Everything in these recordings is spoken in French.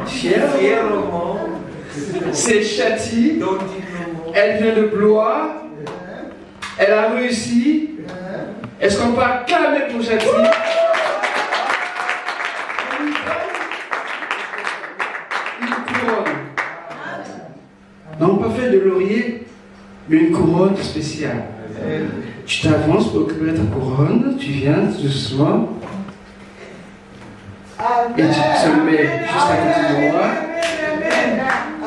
fièrement, c'est Chati, elle vient de Blois, elle a réussi. Est-ce qu'on peut acclamer pour Chati? Une couronne. Non, pas fait de laurier, mais une couronne spéciale. Tu t'avances pour récupérer ta couronne, tu viens doucement. Et tu te mets juste à côté de moi.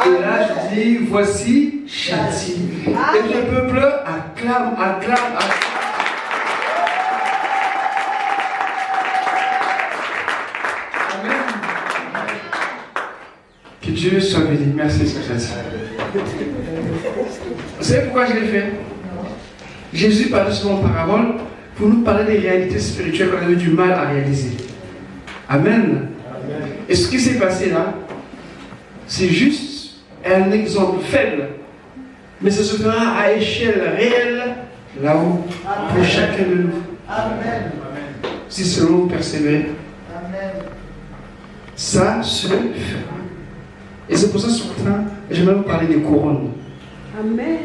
Et là, je dis, voici Chati. Et le peuple acclame, acclame, acclame. Amen. Que Dieu soit béni. Merci, Chati. Vous savez pourquoi je l'ai fait? Jésus parlait souvent en parabole pour nous parler des réalités spirituelles qu'on avait du mal à réaliser. Amen. Et ce qui s'est passé là, c'est juste un exemple faible, mais ça se fera à échelle réelle là-haut pour chacun de nous. Amen. Si seulement vous persévérez, ça se fera. Et c'est pour ça ce matin, j'aimerais vous parler des couronnes. Amen.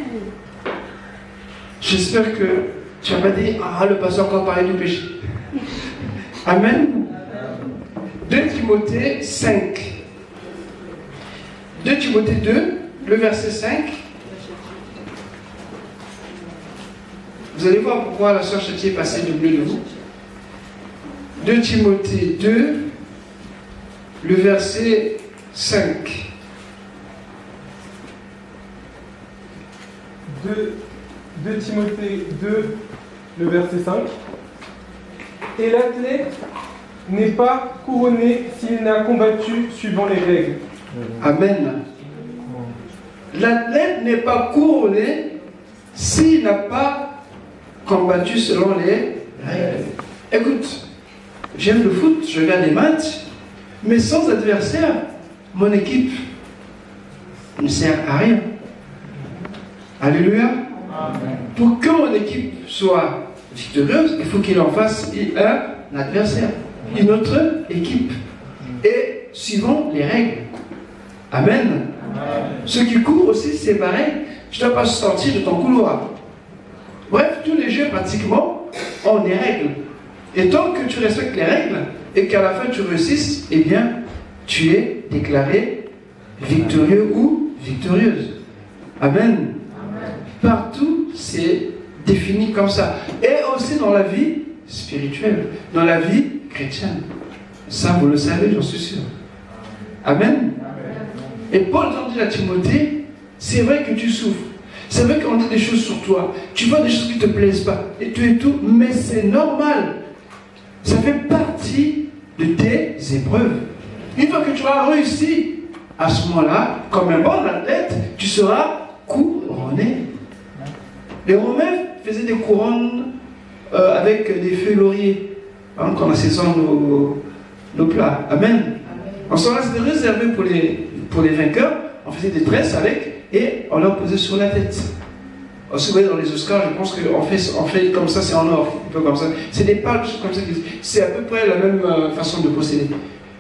J'espère que tu n'as pas dit, ah, le pasteur encore parlé du péché. Amen. 2 Timothée 5. 2 Timothée 2, le verset 5. Vous allez voir pourquoi la sœur Chati est passée du milieu de vous. 2 Timothée 2, le verset 5. 2 Timothée 2, le verset 5. Et l'athlète n'est pas couronné s'il n'a combattu suivant les règles. Amen. L'athlète n'est pas couronné s'il n'a pas combattu selon les règles. Écoute, j'aime le foot, je regarde les matchs, mais sans adversaire, mon équipe ne sert à rien. Alléluia. Amen. Pour que mon équipe soit victorieuse, il faut qu'il en fasse un adversaire, une autre équipe. Et suivant les règles. Amen. Amen. Ceux qui courent aussi, c'est pareil. Tu ne dois pas sortir de ton couloir. Bref, tous les jeux pratiquement ont des règles. Et tant que tu respectes les règles et qu'à la fin tu réussisses, eh bien, tu es déclaré victorieux ou victorieuse. Amen. Partout, c'est défini comme ça. Et aussi dans la vie spirituelle, dans la vie chrétienne. Ça, vous le savez, j'en suis sûr. Amen. Et Paul dit à Timothée, c'est vrai que tu souffres. C'est vrai qu'on dit des choses sur toi. Tu vois des choses qui ne te plaisent pas. Et tout et tout. Mais c'est normal. Ça fait partie de tes épreuves. Une fois que tu auras réussi, à ce moment-là, comme un bon athlète, tu seras couronné. Les Romains faisaient des couronnes avec des feuilles lauriers, hein, quand on assaisonne nos plats. Amen. En ce moment-là, c'était réservé pour les vainqueurs. On faisait des tresses avec et on leur posait sur la tête. Vous voyez, dans les Oscars, je pense qu'on fait comme ça, c'est en or, un peu comme ça. C'est des patchs comme ça. C'est à peu près la même façon de procéder.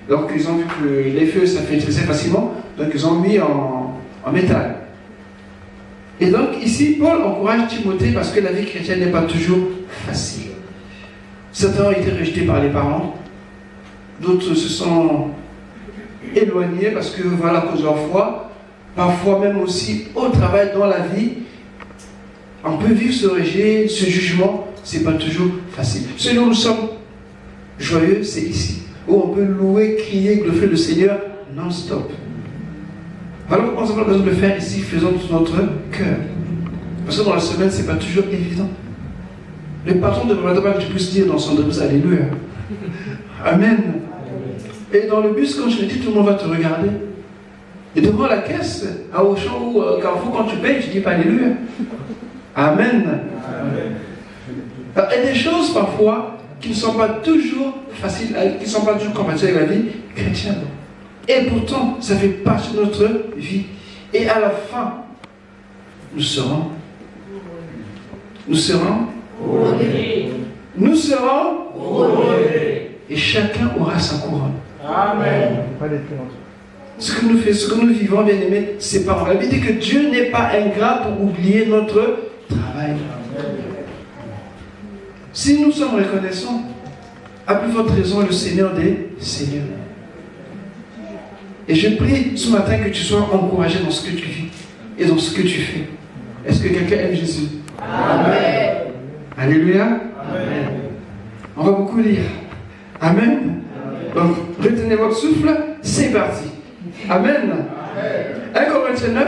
Donc, ils ont vu que les feux, ça fait très facilement, donc ils ont mis en métal. Et donc, ici, Paul encourage Timothée parce que la vie chrétienne n'est pas toujours facile. Certains ont été rejetés par les parents, d'autres se sont éloignés parce que, voilà, à cause de leur foi, parfois même aussi au travail, dans la vie, on peut vivre ce rejet, ce jugement, c'est pas toujours facile. Ce dont nous sommes joyeux, c'est ici, où on peut louer, crier, glorifier le Seigneur non-stop. Voilà pourquoi nous avons besoin de le faire ici, faisons tout notre cœur. Parce que dans la semaine, c'est pas toujours évident. Le patron ne devrait pas que tu puisses dire dans son bus, Alléluia. Amen. Et dans le bus, quand je le dis, tout le monde va te regarder. Et devant la caisse, à Auchan ou Carrefour, quand tu payes, tu dis pas Alléluia. Amen. Alors, il y a des choses parfois qui ne sont pas toujours faciles, qui ne sont pas toujours compatibles avec la vie chrétienne. Et pourtant, ça fait partie de notre vie. Et à la fin, nous serons couronés. Et chacun aura sa couronne. Amen. ce que nous vivons, bien aimés, c'est pas vrai. La Bible dit que Dieu n'est pas ingrat pour oublier notre travail. Si nous sommes reconnaissants, à plus forte raison, le Seigneur des Seigneurs. Et je prie ce matin que tu sois encouragé dans ce que tu vis et dans ce que tu fais. Est-ce que quelqu'un aime Jésus? Amen. Alléluia. Amen. On va beaucoup lire. Amen. Donc, retenez votre souffle, c'est parti. Amen. 1 Corinthiens 9,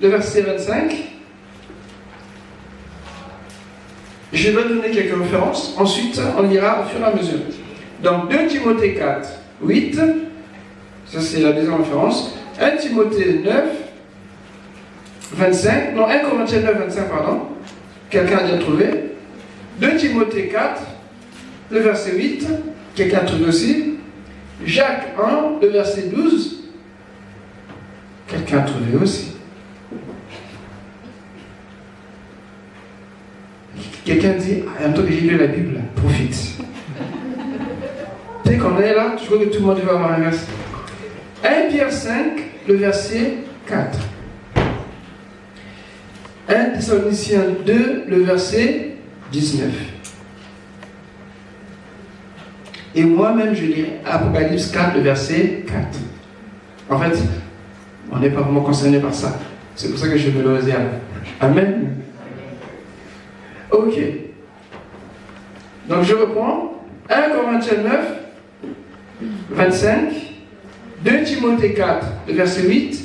le verset 25. Je vais donner quelques références. Ensuite, on lira au fur et à mesure. Donc, 2 Timothée 4, 8. Ça, c'est la deuxième référence. 1 Timothée 9, 25. Non, 1 Corinthiens 9, 25, pardon. Quelqu'un a déjà trouvé. 2 Timothée 4, le verset 8. Quelqu'un a trouvé aussi. Jacques 1, le verset 12. Quelqu'un a trouvé aussi. Quelqu'un dit, en même temps que j'ai lu la Bible, profite. Tu sais qu'on est là, je crois que tout le monde va avoir un verset. 1 Pierre 5, le verset 4. 1 Thessaloniciens 2, le verset 19. Et moi-même, je lis Apocalypse 4, le verset 4. En fait, on n'est pas vraiment concerné par ça. C'est pour ça que je me le réserve. Amen. Ok. Donc je reprends. 1 Corinthiens 9, 25. 2 Timothée 4, le verset 8.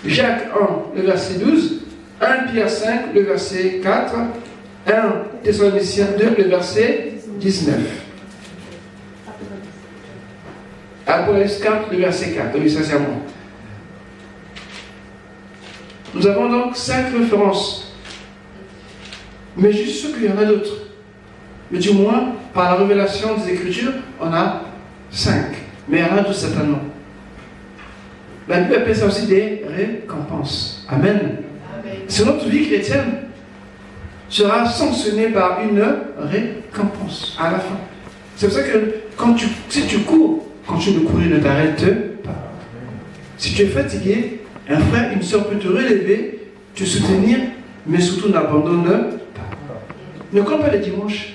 Jacques 1, le verset 12. 1 Pierre 5, le verset 4. 1 Thessaloniciens 2, le verset 19. Apocalypse 4, le verset 4. Oui, ça c'est à moi. Nous avons donc 5 références. Mais je suis sûr qu'il y en a d'autres. Mais du moins, par la révélation des Écritures, on a 5. Mais il y en a d'autres certainement. La Bible appelle ça aussi des récompenses. Amen. Amen. C'est notre vie chrétienne sera sanctionnée par une récompense à la fin. C'est pour ça que si tu cours, continue de courir, ne t'arrête pas. Si tu es fatigué, un frère, une soeur peut te relever, te soutenir, mais surtout n'abandonne pas. Ne compte pas les dimanches.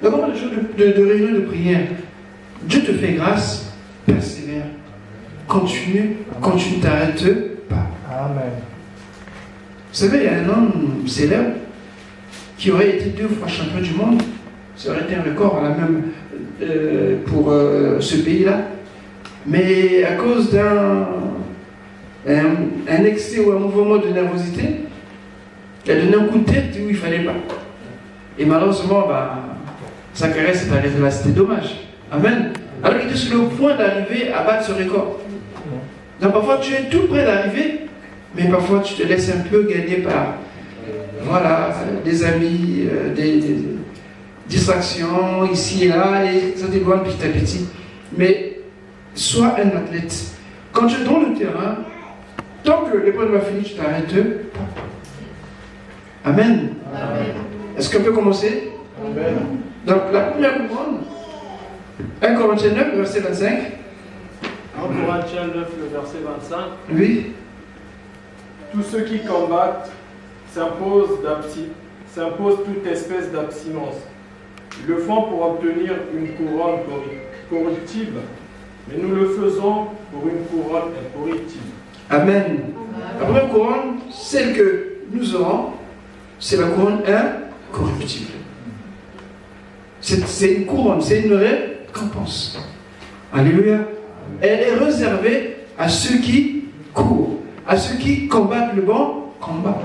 Ne compte pas les jours de réunion de prière. Dieu te fait grâce, persévère. Continue, ne t'arrête pas. Amen. Vous savez, il y a un homme célèbre qui aurait été 2 fois champion du monde. Ça aurait été un record à la même pour ce pays-là. Mais à cause d'un excès ou un mouvement de nervosité, il a donné un coup de tête où il ne fallait pas. Et malheureusement, sa carrière s'est arrêtée là. C'était dommage. Amen. Alors il était sur le point d'arriver à battre ce record. Donc parfois tu es tout près d'arriver, mais parfois tu te laisses un peu gagner par des amis, des distractions ici et là, et ça t'éloigne petit à petit. Mais sois un athlète. Quand tu es dans le terrain, tant que l'épreuve va finir, tu t'arrêtes pas. Amen. Amen. Est-ce qu'on peut commencer? Amen. Donc la première couronne, 1 Corinthiens 9, verset 25. 1 Corinthiens 9, le verset 25. Oui. Tous ceux qui combattent s'imposent toute espèce d'abstinence. Ils le font pour obtenir une couronne corruptible, mais nous le faisons pour une couronne incorruptible. Amen. La première couronne, celle que nous aurons, c'est la couronne incorruptible. C'est une couronne, c'est une récompense. Alléluia. Elle est réservée à ceux qui courent, à ceux qui combattent le bon combat.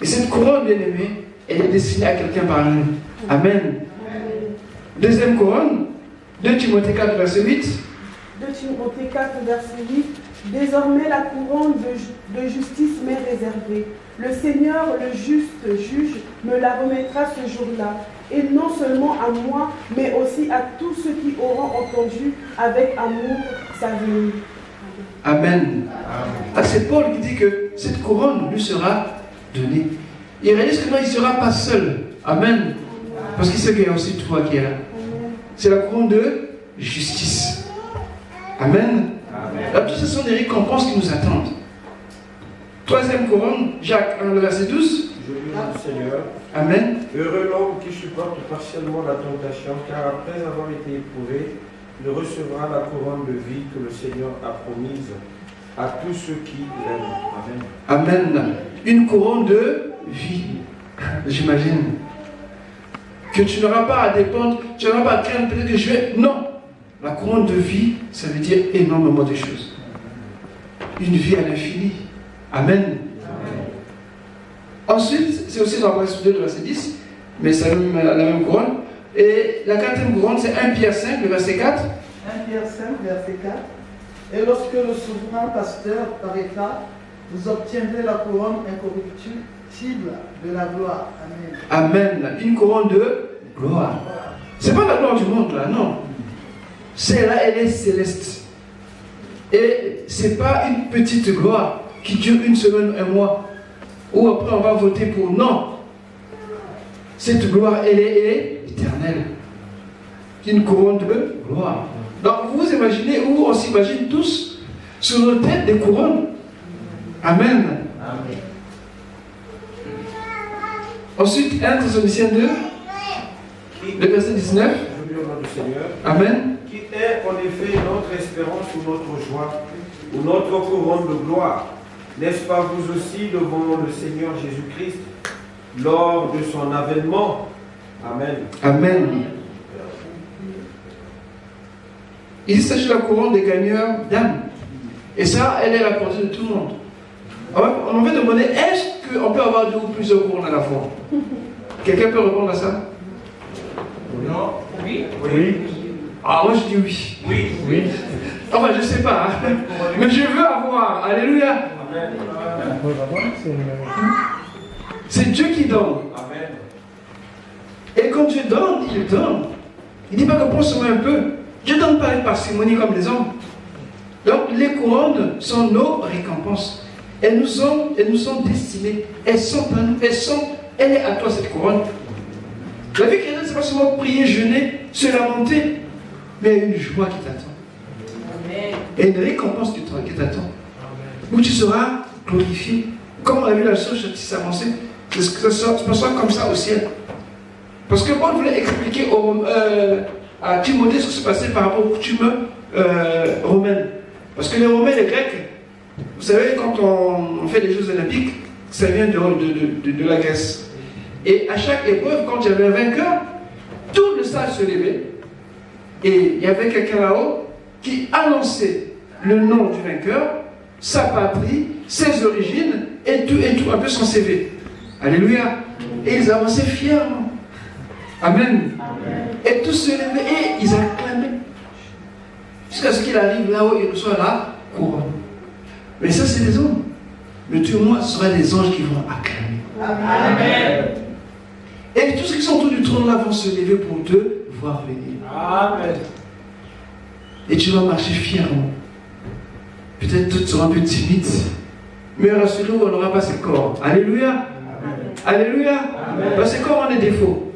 Et cette couronne, bien aimée, elle est destinée à quelqu'un parmi nous. Amen. Deuxième couronne, 2 Timothée 4, verset 8. 2 Timothée 4, verset 8. Désormais la couronne de justice m'est réservée. Le Seigneur, le juste juge, me la remettra ce jour-là. Et non seulement à moi, mais aussi à tous ceux qui auront entendu avec amour sa venue. Amen. C'est Paul qui dit que cette couronne lui sera donnée. Il réalise que non, il ne sera pas seul. Amen. Parce qu'il sait qu'il y a aussi toi qui es là. C'est la couronne de justice. Amen. Là, tout ce sont des récompenses qui nous attendent. Troisième couronne, Jacques 1, le verset 12. Je lis du Seigneur. Amen. Heureux l'homme qui supporte partiellement la tentation, car après avoir été éprouvé, il recevra la couronne de vie que le Seigneur a promise à tous ceux qui l'aiment. Amen. Amen. Une couronne de vie. J'imagine. Que tu n'auras pas à dépendre, tu n'auras pas à craindre peut-être que je vais. Non. La couronne de vie, ça veut dire énormément de choses. Une vie à l'infini. Amen. Ensuite, c'est aussi dans le verset 2 de verset 10, mais c'est la même couronne. Et la quatrième couronne, c'est 1 Pierre 5, le verset 4. 1 Pierre 5, verset 4. Et lorsque le souverain pasteur paraîtra, vous obtiendrez la couronne incorruptible de la gloire. Amen. Amen. Une couronne de gloire. C'est pas la gloire du monde, là, non. Celle-là, elle est céleste. Et c'est pas une petite gloire qui dure une semaine, un mois, ou après on va voter pour. Non. Cette gloire, elle est éternelle. Une couronne de gloire. Donc vous vous imaginez, ou on s'imagine tous sur nos têtes des couronnes. Amen. Amen. Ensuite, 1 Thessaloniciens 2, le verset 19. Je lis au nom du Seigneur. Amen. Qui est en effet notre espérance ou notre joie, ou notre couronne de gloire. N'est-ce pas vous aussi devant le Seigneur Jésus-Christ, lors de son avènement? Amen. Amen. Il s'agit de la couronne des gagneurs d'âme. Et ça, elle est la portée de tout le monde. On va demander, est-ce qu'on peut avoir deux ou plusieurs couronnes à la fois? Quelqu'un peut répondre à ça? Non. Oui. Oui. Ah, moi je dis oui. Oui. Oui. Enfin, je ne sais pas. Hein. Mais je veux avoir. Alléluia. C'est Dieu qui donne. Amen. Et quand Dieu donne, il donne. Il ne dit pas que prends seulement un peu. Dieu ne donne pas avec parcimonie comme les hommes. Donc les couronnes sont nos récompenses. Elles nous sont destinées. Elles sont à nous. Elle est à toi cette couronne. La vie chrétienne, ce n'est pas seulement prier, jeûner, se lamenter, mais une joie qui t'attend. Et une récompense qui t'attend. Où tu seras glorifié. Comme on a vu la chose qui s'avançait, que ça soit comme ça au ciel. Parce que Paul voulait expliquer à Timothée ce qui se passait par rapport aux coutumes romaines. Parce que les Romains, les Grecs, vous savez, quand on fait les Jeux Olympiques, ça vient de la Grèce. Et à chaque épreuve, quand il y avait un vainqueur, tout le stade se levait. Et il y avait quelqu'un là-haut qui annonçait le nom du vainqueur, sa patrie, ses origines, et tout, un peu son CV. Alléluia. Et ils avançaient fièrement. Amen. Amen. Et tous se levaient et ils acclamaient. Jusqu'à ce qu'il arrive là-haut et reçoit la couronne. Mais ça, c'est les hommes. Mais tu et moi, ce sera les anges qui vont acclamer. Amen. Et tous ceux qui sont autour du trône là vont se lever pour te voir venir. Amen. Et tu vas marcher fièrement. Peut-être tu seras un peu timide. Mais rassurez-vous, on n'aura pas ce corps. Alléluia. Amen. Alléluia. Amen. Parce que comme on est défaut,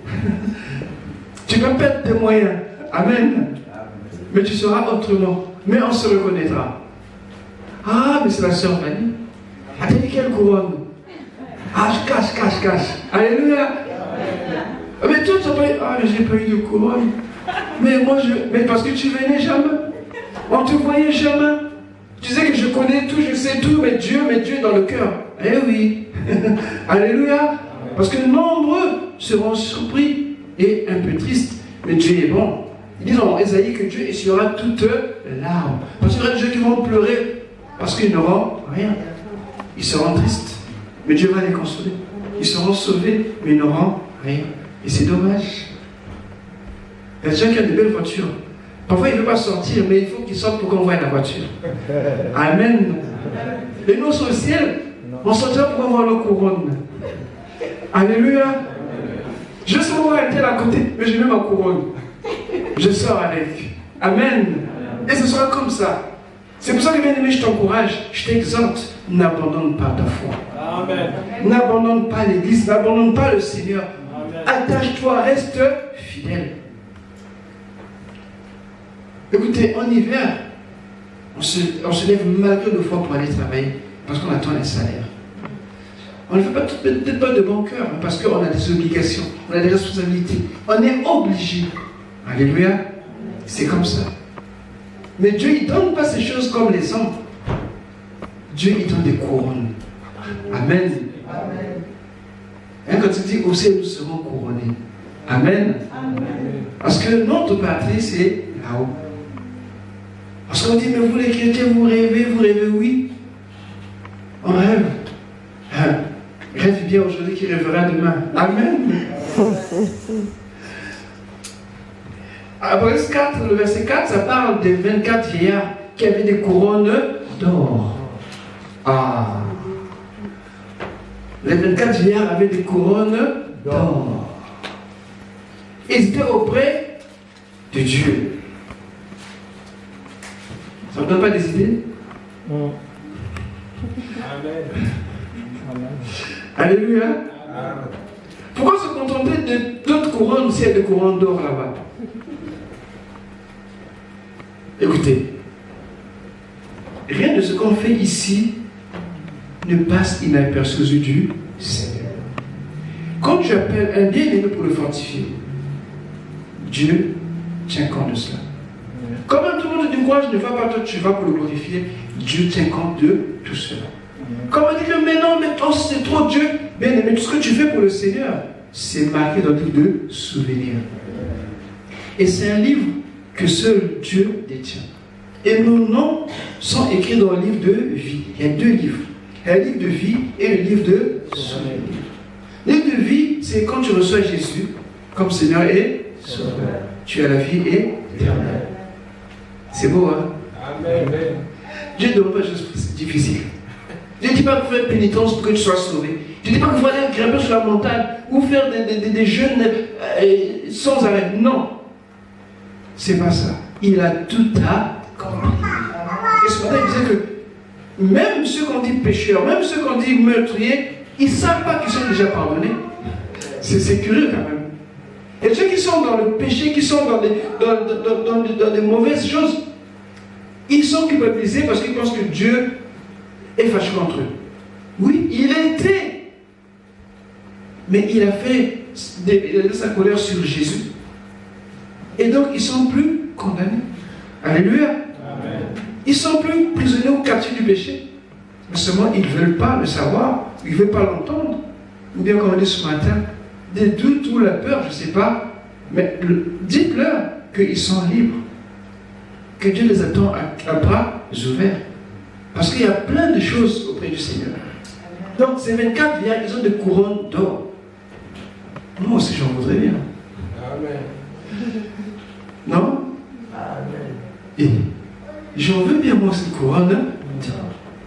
tu peux perdre tes moyens. Amen. Mais tu seras autrement. Mais on se reconnaîtra. Ah, mais c'est la sœur Fanny. Ah, t'as dit quelle couronne? Ah, je cache. Alléluia. Mais toi, tu n'as pas eu. Ah, mais j'ai pas eu de couronne. Mais moi, mais parce que tu venais jamais. On te voyait jamais. Tu disais que je connais tout, je sais tout, mais Dieu dans le cœur. Eh oui. Alléluia. Parce que nombreux seront surpris et un peu tristes. Mais Dieu est bon. Ils disent en Ésaïe que Dieu essuiera toutes larmes. Parce qu'il y aura des gens qui vont pleurer parce qu'ils n'auront rien. Ils seront tristes, mais Dieu va les consoler. Ils seront sauvés, mais ils n'auront rien. Et c'est dommage. Il y a des gens qui ont de belles voitures. Parfois, il ne veut pas sortir, mais il faut qu'ils sortent pour qu'on voie la voiture. Amen. Et nous, au ciel, on sortira pour avoir nos couronnes. Alléluia. Je sais voir un tel à côté, mais j'ai même ma couronne. Je sors avec. Amen. Et ce sera comme ça. C'est pour ça que, bien aimé, je t'encourage, je t'exhorte, n'abandonne pas ta foi. Amen. N'abandonne pas l'Église, n'abandonne pas le Seigneur. Attache-toi, reste fidèle. Écoutez, en hiver, On se lève malgré le fois pour aller travailler parce qu'on attend un salaire. On ne fait peut-être pas de bon cœur, mais parce qu'on a des obligations, on a des responsabilités. On est obligé. Alléluia. C'est comme ça. Mais Dieu, il ne donne pas ces choses comme les hommes. Dieu, il donne des couronnes. Amen. Amen. Hein, quand il dit au ciel, nous serons couronnés. Amen. Amen. Parce que notre patrie, c'est là-haut. Parce qu'on dit, mais vous les chrétiens, vous rêvez, oui. On rêve. Hein? Rêve bien aujourd'hui qui rêvera demain. Amen. Apocalypse 4, le verset 4, ça parle des 24 vieillards qui avaient des couronnes d'or. Ah. Les 24 vieillards avaient des couronnes d'or. Ils étaient auprès de Dieu. Ça ne donne pas des idées? Amen. Alléluia. Pourquoi se contenter d'autres couronnes s'il y a des couronnes d'or là-bas? Écoutez, rien de ce qu'on fait ici ne passe inaperçu aux yeux du Seigneur. Quand tu appelles un bien-aimé pour le fortifier, Dieu tient compte de cela. Comme tout le monde te dit, moi je ne vais pas, toi tu vas pour le glorifier, Dieu tient compte de tout cela. Comme on dit que mais non, mais toi c'est trop Dieu, bien aimé, tout ce que tu fais pour le Seigneur, c'est marqué dans le livre de souvenirs. Et c'est un livre que seul Dieu détient. Et nos noms sont écrits dans le livre de vie. Il y a deux livres. Il y a le livre de vie et le livre de souvenirs. Le livre de vie, c'est quand tu reçois Jésus comme Seigneur et Sauveur. Tu as la vie éternelle. C'est beau, hein? Amen. Dieu ne demande pas de choses difficiles. Dieu ne dit pas qu'il faut faire pénitence pour que tu sois sauvé. Dieu ne dit pas qu'il faut aller grimper sur la montagne ou faire des jeûnes sans arrêt. Non. C'est pas ça. Il a tout accompli. Et ce matin, il disait que même ceux qu'on dit pécheurs, même ceux qu'on dit meurtriers, ils ne savent pas qu'ils sont déjà pardonnés. C'est curieux quand même. Et ceux qui sont dans le péché, qui sont dans des mauvaises choses, ils sont culpabilisés parce qu'ils pensent que Dieu est fâché contre eux. Oui, il était. Mais il a fait sa colère sur Jésus. Et donc, ils ne sont plus condamnés. Alléluia. Amen. Ils ne sont plus prisonniers ou captifs du péché. Mais seulement, ils ne veulent pas le savoir. Ils ne veulent pas l'entendre. Ou bien, comme on dit ce matin, des doutes ou la peur, je ne sais pas. Mais dites-leur qu'ils sont libres. Que Dieu les attend à bras ouverts. Parce qu'il y a plein de choses auprès du Seigneur. Donc, ces 24 vieillards, ils ont des couronnes d'or. Moi aussi, j'en voudrais bien. Amen. Non? Et j'en veux bien moi cette couronne.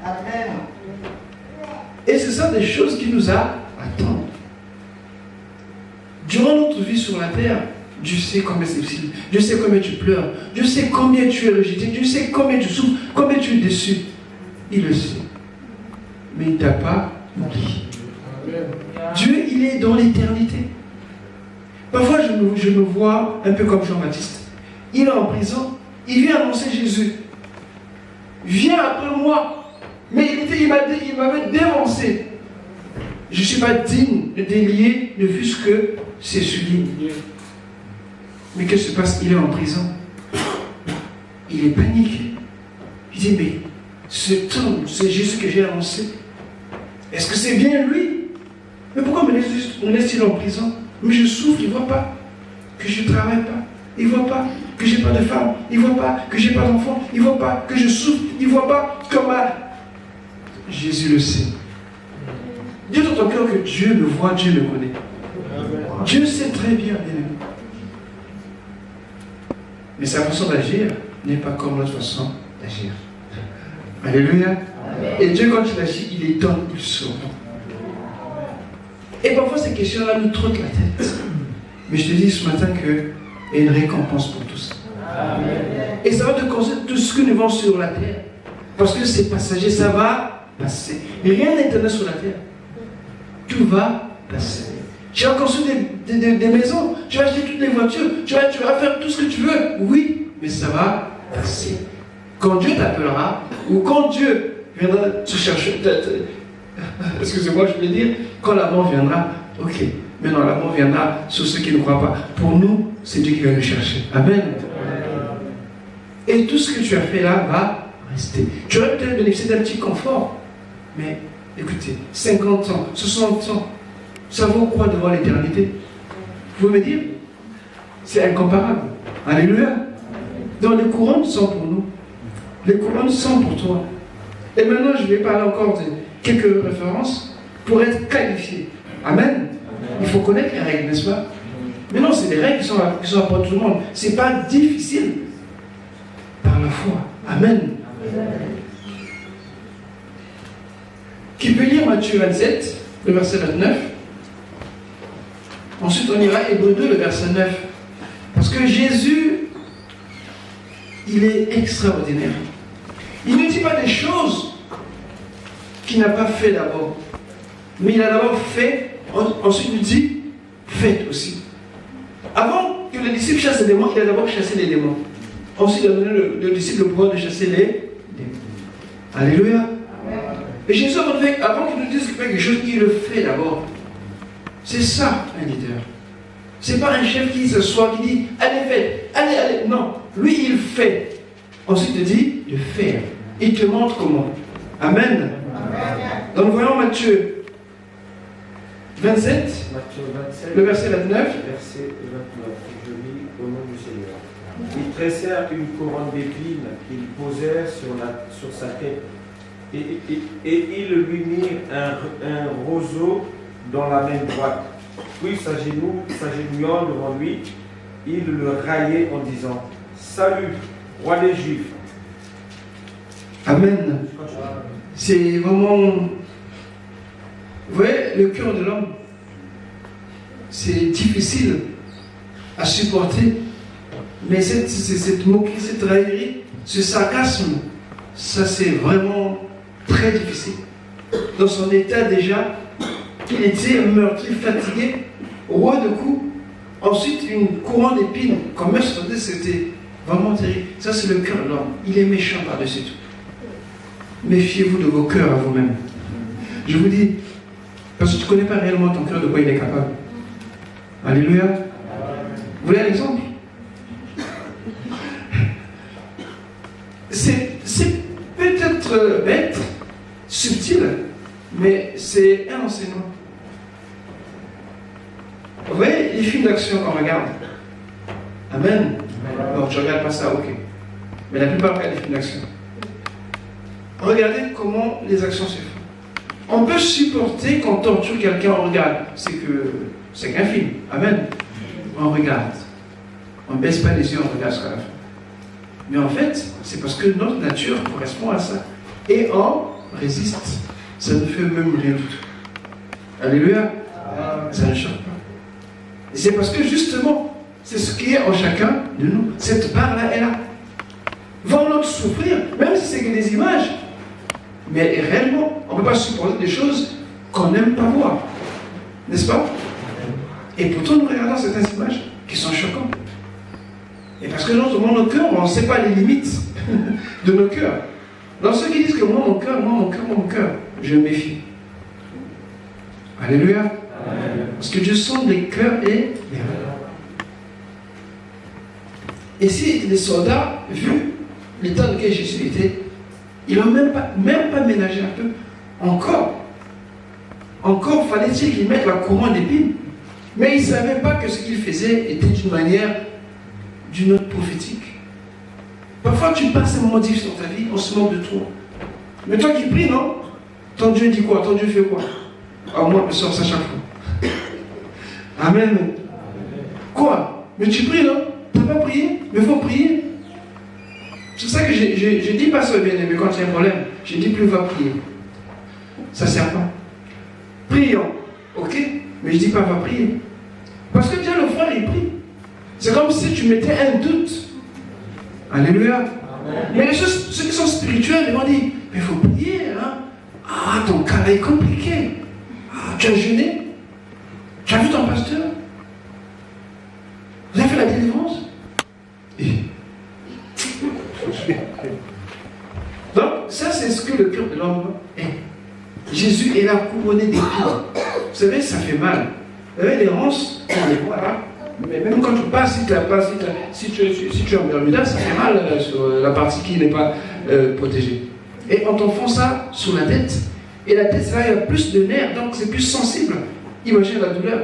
Amen. Et c'est ça des choses qui nous attendent. Durant notre vie sur la terre, Dieu sait combien c'est difficile. Dieu sait combien tu pleures. Dieu sait combien tu es rejeté. Dieu sait combien tu souffres, combien tu es déçu. Il le sait. Mais il ne t'a pas oublié. Dieu, il est dans l'éternité. Parfois, je me vois un peu comme Jean-Baptiste. Il est en prison. Il vient annoncer Jésus. Viens après moi. Mais il m'avait dénoncé. Je ne suis pas digne de délier ne fût-ce que c'est souligné. Mais qu'est-ce qui se passe? Il est en prison. Il est paniqué. Il dit, mais cet homme, c'est Jésus que j'ai annoncé. Est-ce que c'est bien lui? Mais pourquoi me laisse-t-il en prison? Mais je souffre, il ne voit pas que je ne travaille pas. Il ne voit pas que je n'ai pas de femme. Il ne voit pas que je n'ai pas d'enfant. Il ne voit pas que je souffre. Il ne voit pas comment... Jésus le sait. Dis dans ton cœur que Dieu le voit, Dieu le connaît. Dieu sait très bien, bien. Mais sa façon d'agir n'est pas comme notre façon d'agir. Alléluia. Et Dieu, quand il agit, il est donne, il sauve. Et parfois, ces questions-là nous trottent la tête. Mais je te dis ce matin qu'il y a une récompense pour tout ça. Et ça va te concerner tout ce que nous vivons sur la terre. Parce que c'est passager, ça va passer. Rien n'est éternel sur la terre. Tout va passer. Tu vas construire des maisons, tu vas acheter toutes les voitures, tu vas faire tout ce que tu veux. Oui, mais ça va passer. Quand Dieu t'appellera, ou quand Dieu viendra te chercher, excusez-moi, je vais dire, quand la mort viendra, ok, maintenant la mort viendra sur ceux qui ne croient pas. Pour nous, c'est Dieu qui va nous chercher. Amen. Et tout ce que tu as fait là va rester. Tu aurais peut-être bénéficié d'un petit confort, mais écoutez, 50 ans, 60 ans, ça vaut quoi devant l'éternité? Vous pouvez me dire? C'est incomparable. Alléluia. Donc les couronnes sont pour nous. Les couronnes sont pour toi. Et maintenant, je vais parler encore de quelques références pour être qualifié. Amen. Il faut connaître les règles, n'est-ce pas? Mais non, c'est des règles qui sont pour tout le monde. Ce n'est pas difficile. Par la foi. Amen. Qui peut lire Matthieu 27, le verset 29? Ensuite, on ira Hébreux 2, le verset 9. Parce que Jésus, il est extraordinaire. Il ne dit pas des choses qu'il n'a pas fait d'abord. Mais il a d'abord fait, ensuite il dit, faites aussi. Avant que les disciples chassent les démons, il a d'abord chassé les démons. Ensuite, il a donné le disciple le pouvoir de chasser les démons. Alléluia. Et Jésus, avant qu'il nous dise quelque chose, il le fait d'abord. C'est ça, un leader. C'est pas un chef qui s'assoit, qui dit, allez, faites, allez, allez. Non, lui, il fait. Ensuite, il dit de faire. Il te montre comment. Amen. Amen. Donc, voyons Matthieu 27, Matthieu 27, le verset 29. Verset 29. Je lis au nom du Seigneur. Ils tressèrent une couronne d'épines qu'ils posèrent sur sa tête. Et ils lui mirent un roseau dans la main droite. Puis, s'agenouillant devant lui, ils le raillaient en disant, salut, roi des Juifs. Amen. C'est vraiment... Vous voyez, le cœur de l'homme, c'est difficile à supporter. Mais cette moquerie, cette raillerie, ce sarcasme, ça c'est vraiment très difficile. Dans son état déjà, il était meurtri, fatigué, roi de coups. Ensuite, une couronne d'épines, comme elle se faisait, c'était vraiment terrible. Ça, c'est le cœur de l'homme. Il est méchant par-dessus tout. Méfiez-vous de vos cœurs à vous-même. Je vous dis, parce que tu ne connais pas réellement ton cœur de quoi il est capable. Alléluia. Vous voulez un exemple? C'est peut-être bête, subtil, mais c'est un enseignement. Vous voyez les films d'action qu'on regarde? Amen. Non, tu ne regardes pas ça, ok. Mais la plupart regardent les films d'action. Regardez comment les actions se font. On peut supporter quand on torture quelqu'un, on regarde. C'est qu'un film. Amen. On regarde. On ne baisse pas les yeux, on regarde jusqu'à la fin. Mais en fait, c'est parce que notre nature correspond à ça. Et on résiste. Ça ne fait même rien du tout. Alléluia. Ça ne choque pas. Et c'est parce que justement, c'est ce qui est en chacun de nous. Cette part-là est là. Va notre souffrir, même si c'est que des images. Mais réellement, on ne peut pas supporter des choses qu'on n'aime pas voir. N'est-ce pas? Et pourtant, nous regardons certaines images qui sont choquantes. Et parce que dans nos cœurs, on ne sait pas les limites de nos cœurs. Dans ceux qui disent que moi, mon cœur, je me méfie. Alléluia. Amen. Parce que Dieu sonde les cœurs et les reins. Et si les soldats, vu l'état dans lequel Jésus était, ils n'ont même pas ménagé un peu. Encore fallait-il qu'ils mettent la couronne d'épines. Mais ils ne savaient pas que ce qu'ils faisaient était d'une manière, d'une autre prophétique. Parfois tu passes un moment difficile dans ta vie, on se moque de toi. Mais toi qui pries, non? Ton Dieu dit quoi? Ton Dieu fait quoi? Ah, moi, je sors ça chaque fois. Amen. Quoi? Mais tu pries, non? Tu n'as pas prié? Mais il faut prier. C'est pour ça que je dis pas ça bien aimé quand il y a un problème. Je dis plus va prier. Ça ne sert pas. Prions. Ok? Mais je dis pas va prier. Parce que tiens, le frère il prie. C'est comme si tu mettais un doute. Alléluia. Amen. Mais les choses, ceux qui sont spirituels, ils vont dire, mais il faut prier, hein? Ah, ton cas est compliqué. Ah, tu as jeûné? Tu as vu ton pasteur? Vous avez fait la délivrance? Et... ça, c'est ce que le cœur de l'homme est. Jésus est là couronné d'épines. Vous savez, ça fait mal. Vous savez, les ronces, on les voit là. Mais même quand tu passes, si tu es en Bermuda, ça fait mal sur la partie qui n'est pas protégée. Et on t'enfonce ça sur la tête. Et la tête, c'est là, il y a plus de nerfs, donc c'est plus sensible. Imagine la douleur.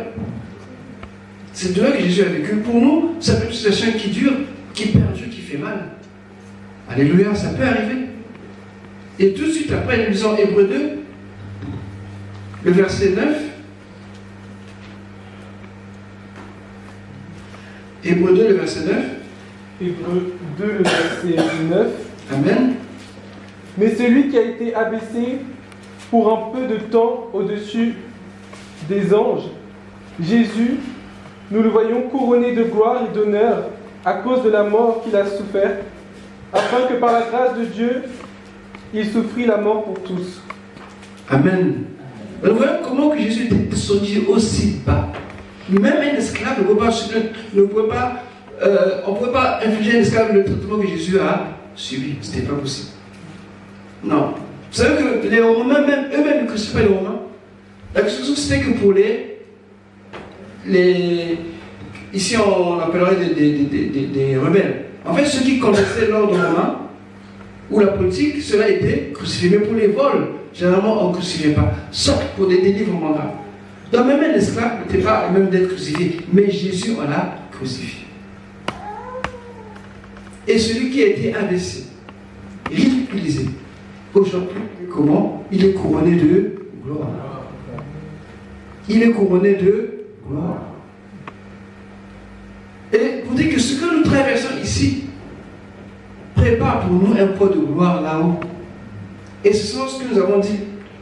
Cette douleur que Jésus a vécue, pour nous, ça peut être une situation qui dure, qui perdure, qui fait mal. Alléluia, ça peut arriver. Et tout de suite après, nous lisons Hébreux 2, le verset 9. Hébreux 2, le verset 9. Hébreux 2, le verset 9. Amen. Mais celui qui a été abaissé pour un peu de temps au-dessus des anges, Jésus, nous le voyons couronné de gloire et d'honneur à cause de la mort qu'il a souffert, afin que par la grâce de Dieu, il souffrit la mort pour tous. Amen. Nous voyons comment que Jésus était descendu aussi bas. Même un esclave on ne pouvait pas infliger à un esclave le traitement que Jésus a subi. Ce n'était pas possible. Non. Vous savez que les Romains, même eux-mêmes ne crucifiaient pas les Romains. La crucifixion, c'était que pour ici on appellerait des rebelles. En fait, ceux qui connaissaient l'ordre romain ou la politique, cela était crucifié. Mais pour les vols, généralement on ne crucifiait pas, sauf pour des délivrements graves. Donc même un esclave n'était pas même d'être crucifié, mais Jésus en a crucifié. Et celui qui a été abaissé, ridiculisé, aujourd'hui, comment? Il est couronné de gloire. Il est couronné de gloire. Et vous dites que ce que nous traversons ici prépare pour nous un pot de gloire là-haut. Et ce sont ce que nous avons dit,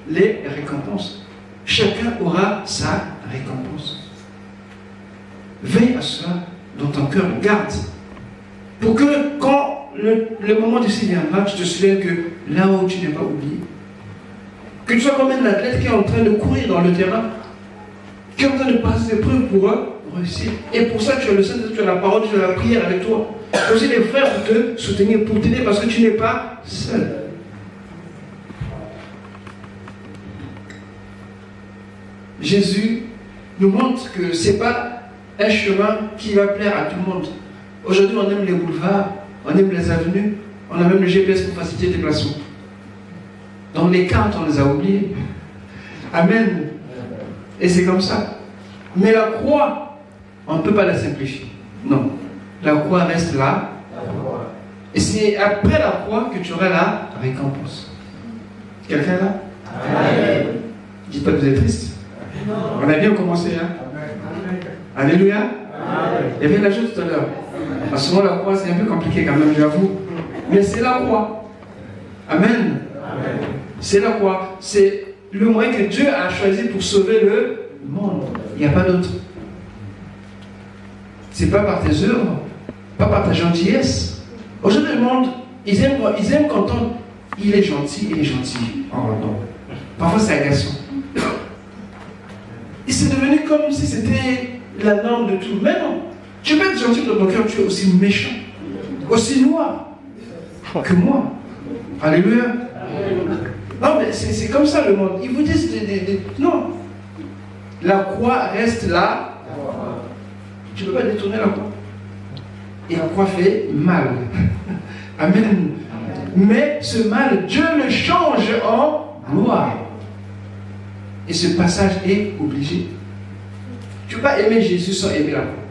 les récompenses. Chacun aura sa récompense. Veille à cela dans ton cœur, garde. Pour que quand le moment d'ici viendra, tu te souviennes que là-haut tu n'es pas oublié. Que tu sois comme un athlète qui est en train de courir dans le terrain, qui est en train de passer des preuves pour réussir. Et pour ça, tu as le Saint-Esprit, tu as la parole, tu as la prière avec toi. Tu as aussi les frères pour te soutenir, pour t'aider, parce que tu n'es pas seul. Jésus nous montre que ce n'est pas un chemin qui va plaire à tout le monde. Aujourd'hui, on aime les boulevards, on aime les avenues, on a même le GPS pour faciliter les déplacements. Dans les cartes, on les a oubliées. Amen. Et c'est comme ça. Mais la croix, on ne peut pas la simplifier. Non. La croix reste là. Et c'est après la croix que tu auras la récompense. Quelqu'un là? Amen. Dites pas que vous êtes triste. Non. On a bien commencé, hein? Amen. Alléluia. Amen. Il y avait la chose tout à l'heure. Parce que la croix, c'est un peu compliqué quand même, j'avoue. Mais c'est la croix. Amen. Amen. C'est la croix. C'est le moyen que Dieu a choisi pour sauver le monde. Il n'y a pas d'autre. C'est pas par tes œuvres, pas par ta gentillesse. Aujourd'hui, le monde, ils aiment quand il est gentil, Oh non. Parfois, c'est agaçant. Et c'est devenu comme si c'était la norme de tout. Mais non. Tu peux être gentil dans ton cœur, tu es aussi méchant, aussi noir que moi. Alléluia. Non, mais c'est comme ça le monde. Ils vous disent non. La croix reste là. Tu ne peux pas détourner la croix. Et la croix fait mal. Amen. Mais ce mal, Dieu le change en gloire. Et ce passage est obligé. Tu ne peux pas aimer Jésus sans aimer la croix.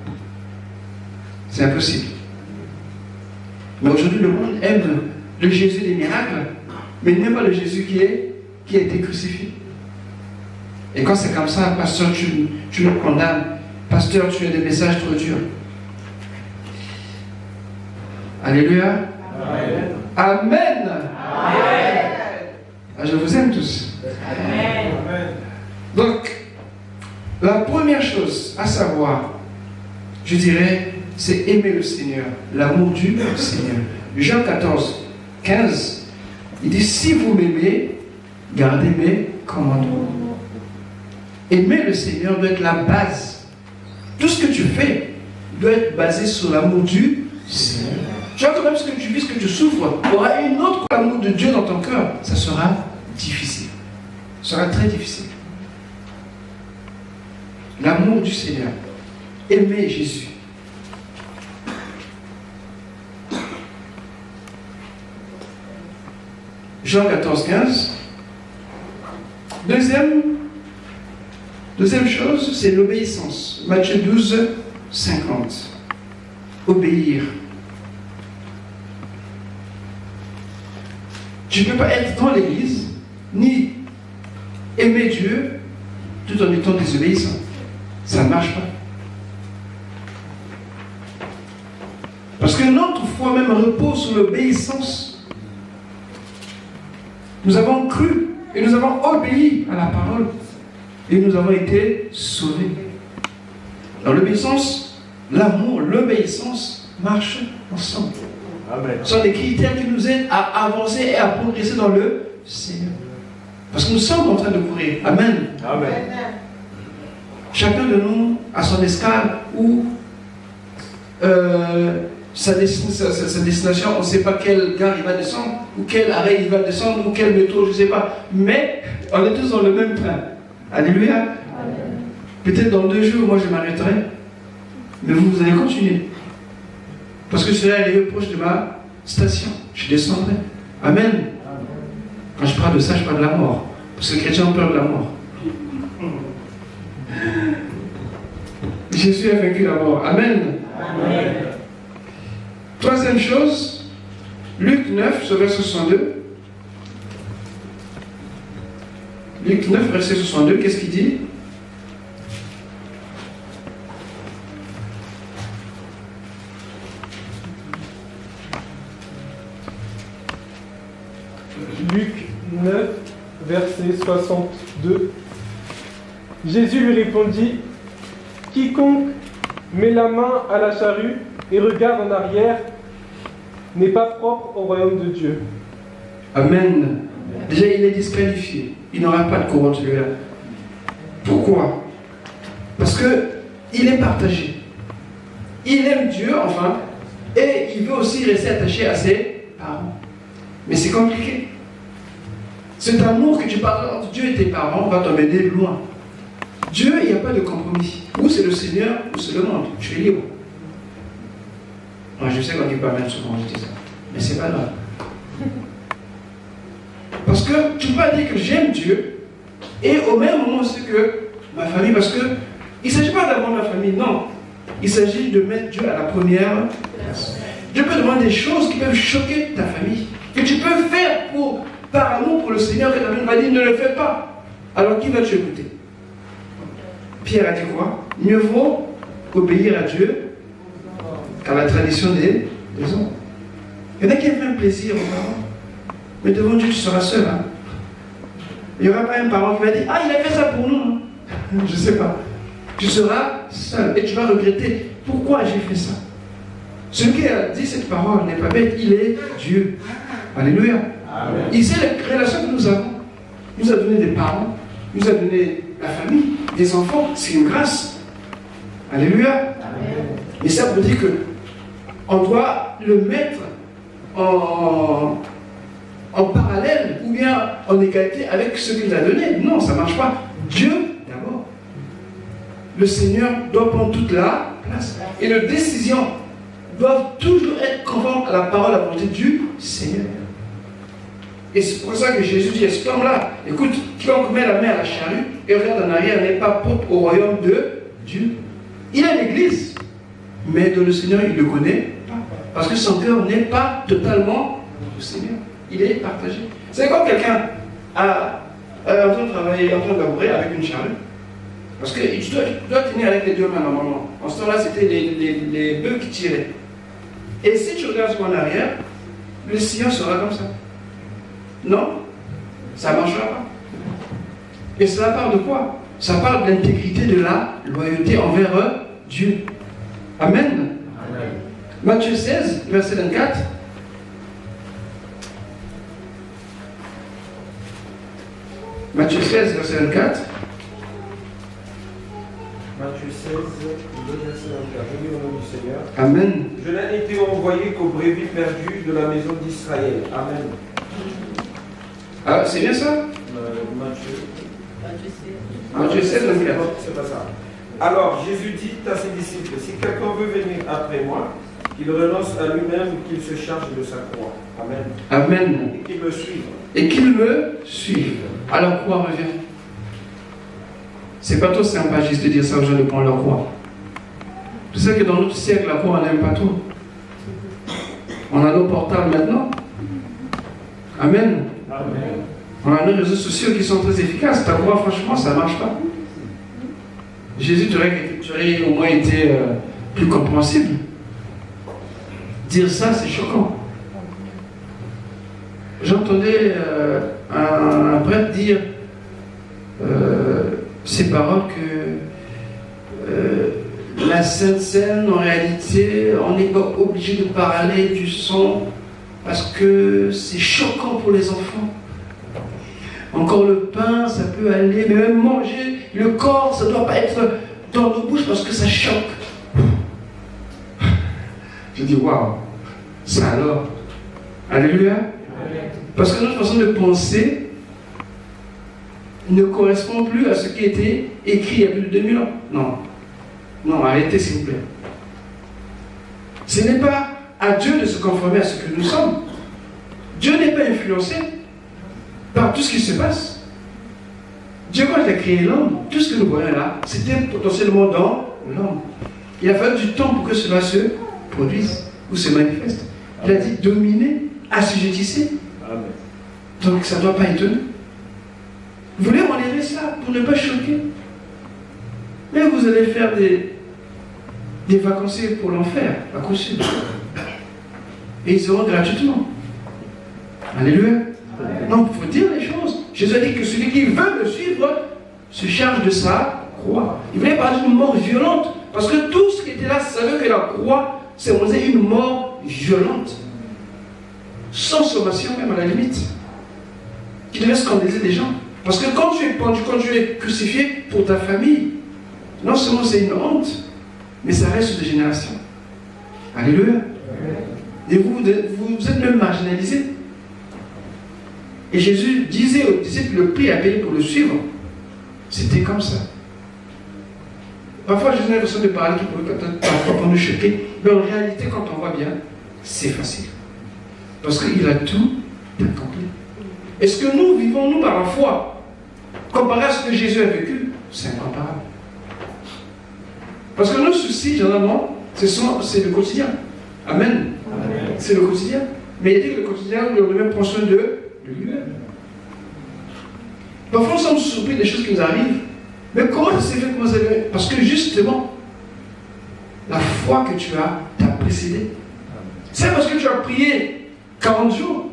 C'est impossible. Mais aujourd'hui, le monde aime le Jésus des miracles, mais il n'aime pas le Jésus qui a été crucifié. Et quand c'est comme ça, pasteur, tu me condamnes. Pasteur, tu as des messages trop durs. Alléluia. Amen. Amen. Amen. Ah, je vous aime tous. Amen. Donc, la première chose à savoir, je dirais, c'est aimer le Seigneur, l'amour du Seigneur. Jean 14, 15, il dit, si vous m'aimez, gardez mes commandements. Aimer le Seigneur doit être la base. Tout ce que tu fais doit être basé sur l'amour du Seigneur. tu vois, quand même ce que tu vis, ce que tu souffres, aura une autre amour de Dieu dans ton cœur. Ça sera difficile. Ça sera très difficile. L'amour du Seigneur. Aimer Jésus. Jean 14, 15. Deuxième chose, c'est l'obéissance. Matthieu 12, 50. Obéir. Tu ne peux pas être dans l'église, ni aimer Dieu, tout en étant désobéissant. Ça ne marche pas. Parce que notre foi même repose sur l'obéissance. Nous avons cru et nous avons obéi à la parole. Et nous avons été sauvés. Alors l'obéissance, l'amour, l'obéissance marchent ensemble. Amen. Ce sont des critères qui nous aident à avancer et à progresser dans le Seigneur. Parce que nous sommes en train de courir. Amen. Amen. Chacun de nous a son escale ou sa destination. On ne sait pas quelle gare il va descendre, ou quel arrêt il va descendre, ou quel métro, je ne sais pas. Mais on est tous dans le même train. Alléluia. Peut-être dans 2 jours, moi je m'arrêterai. Mais vous allez continuer. Parce que je serai arrivé proche de ma station. Je descendrai. Amen. Quand je parle de ça, je parle de la mort. Parce que les chrétiens ont peur de la mort. Jésus a vaincu la mort. Amen. Amen. Troisième chose, Luc 9, verset 62. Luc 9, verset 62, qu'est-ce qu'il dit? Luc 9, verset 62. Jésus lui répondit, « Quiconque met la main à la charrue et regarde en arrière n'est pas propre au royaume de Dieu. » Amen. Déjà, il est disqualifié. Il n'aura pas de couronne celui-là. Pourquoi? Parce qu'il est partagé. Il aime Dieu, enfin, et il veut aussi rester attaché à ses parents. Mais c'est compliqué. Cet amour que tu parles entre Dieu et tes parents va t'emmener loin. Dieu, il n'y a pas de compromis. Ou c'est le Seigneur, ou c'est le monde. Tu es libre. Moi, je sais qu'on dit pas même souvent, je dis ça. Mais c'est pas grave. Parce que tu ne peux pas dire que j'aime Dieu et au même moment aussi que ma famille. Parce que il ne s'agit pas d'avoir ma famille, non. Il s'agit de mettre Dieu à la première place. Dieu peut demander des choses qui peuvent choquer ta famille. Que tu peux faire par amour pour le Seigneur, que ta famille va dire ne le fais pas. Alors qui va-tu écouter? Pierre a dit quoi? Mieux vaut obéir à Dieu qu'à la tradition des hommes. Il y en a qui aiment même plaisir aux parents. Mais devant Dieu, tu seras seul. Hein? Il n'y aura pas un parent qui va dire, ah, il a fait ça pour nous. Hein? Je ne sais pas. Tu seras seul et tu vas regretter. Pourquoi j'ai fait ça? Celui qui a dit cette parole n'est pas bête, il est Dieu. Alléluia. Amen. Il sait les relations que nous avons. Il nous a donné des parents, il nous a donné la famille, des enfants. C'est une grâce. Alléluia. Amen. Mais ça veut dire qu'on doit le mettre en parallèle ou bien en égalité avec ce qu'il nous a donné. Non, ça ne marche pas. Dieu d'abord. Le Seigneur doit prendre toute la place. Et nos décisions doivent toujours être conformes à la parole, à la volonté du Seigneur. Et c'est pour ça que Jésus dit à cet homme-là, écoute, quiconque met la main à la charrue et regarde en arrière n'est pas propre au royaume de Dieu. Il a l'église, mais de le Seigneur, il ne le connaît pas. Parce que son cœur n'est pas totalement au Seigneur. Il est partagé. C'est comme quelqu'un en train de travailler, en train de labourer avec une charrue. Parce que tu dois tenir avec les deux mains normalement. En ce temps-là, c'était les bœufs qui tiraient. Et si tu regardes en arrière, le sillon sera comme ça. Non, ça ne marchera pas. Et cela parle de quoi? Ça parle de l'intégrité de la loyauté envers Dieu. Amen. Amen. Matthieu 16, verset 24. Matthieu 16, verset 24. Matthieu Matthieu 16, le verset intervenu au nom du Seigneur. Amen. Je n'ai été envoyé qu'aux brebis perdues de la maison d'Israël. Amen. Ah, c'est bien ça? Matthieu 16, c'est pas ça. Alors Jésus dit à ses disciples, si quelqu'un veut venir après moi, qu'il renonce à lui-même, qu'il se charge de sa croix. Amen. Amen. Et qu'il me suive. Et qu'il me suive. Alors croix revient. C'est pas trop sympa juste de dire ça aux gens de prendre leur croix. Tu sais que dans notre siècle, la croix, on n'aime pas trop. On a nos portables maintenant. Amen. Amen. On a nos réseaux sociaux qui sont très efficaces. Ta croix, franchement, ça ne marche pas. Jésus, tu aurais au moins été plus compréhensible. Dire ça, c'est choquant. J'entendais un prêtre dire ces paroles que la Sainte Seine, en réalité, on n'est pas obligé de parler du sang parce que c'est choquant pour les enfants. Encore le pain, ça peut aller, mais même manger le corps, ça ne doit pas être dans nos bouches parce que ça choque. Je dis, waouh, ça alors. Alléluia. Parce que notre façon de penser ne correspond plus à ce qui était écrit il y a plus de 2000 ans. Non. Non, arrêtez s'il vous plaît. Ce n'est pas à Dieu de se conformer à ce que nous sommes. Dieu n'est pas influencé par tout ce qui se passe. Dieu, quand il a créé l'homme, tout ce que nous voyons là, c'était potentiellement dans l'homme. Il a fallu du temps pour que cela se produise ou se manifeste. Il a dit dominez, assujettissez. Donc ça ne doit pas étonner. Vous voulez enlever ça pour ne pas choquer. Mais vous allez faire des vacanciers pour l'enfer, à coup sûr. Et ils seront gratuitement. Alléluia. Donc il faut dire les choses. Jésus a dit que celui qui veut me suivre se charge de sa croix. Il voulait parler d'une mort violente. Parce que tout ce qui était là savait que la croix symbolisait une mort violente. Sans sommation même à la limite. Qui devait scandaliser des gens. Parce que quand tu es pendu, quand tu es crucifié pour ta famille, non seulement c'est une honte, mais ça reste de génération. Alléluia. Et vous êtes même marginalisés. Et Jésus disait aux disciples le prix à payer pour le suivre. C'était comme ça. Parfois, Jésus a l'impression de parler qui pouvait peut-être parfois nous choquer. Mais en réalité, quand on voit bien, c'est facile. Parce qu'il a tout accompli. Est-ce que nous vivons, nous, par la foi, comparé à ce que Jésus a vécu? C'est incomparable. Parce que nos soucis, généralement, c'est le quotidien. Amen. Amen. C'est le quotidien. Mais il dit que le quotidien, on devait prendre soin de lui-même. Parfois, nous sommes surpris des choses qui nous arrivent. Mais comment ça s'est fait? Parce que justement, la foi que tu as t'a précédé. C'est parce que tu as prié 40 jours.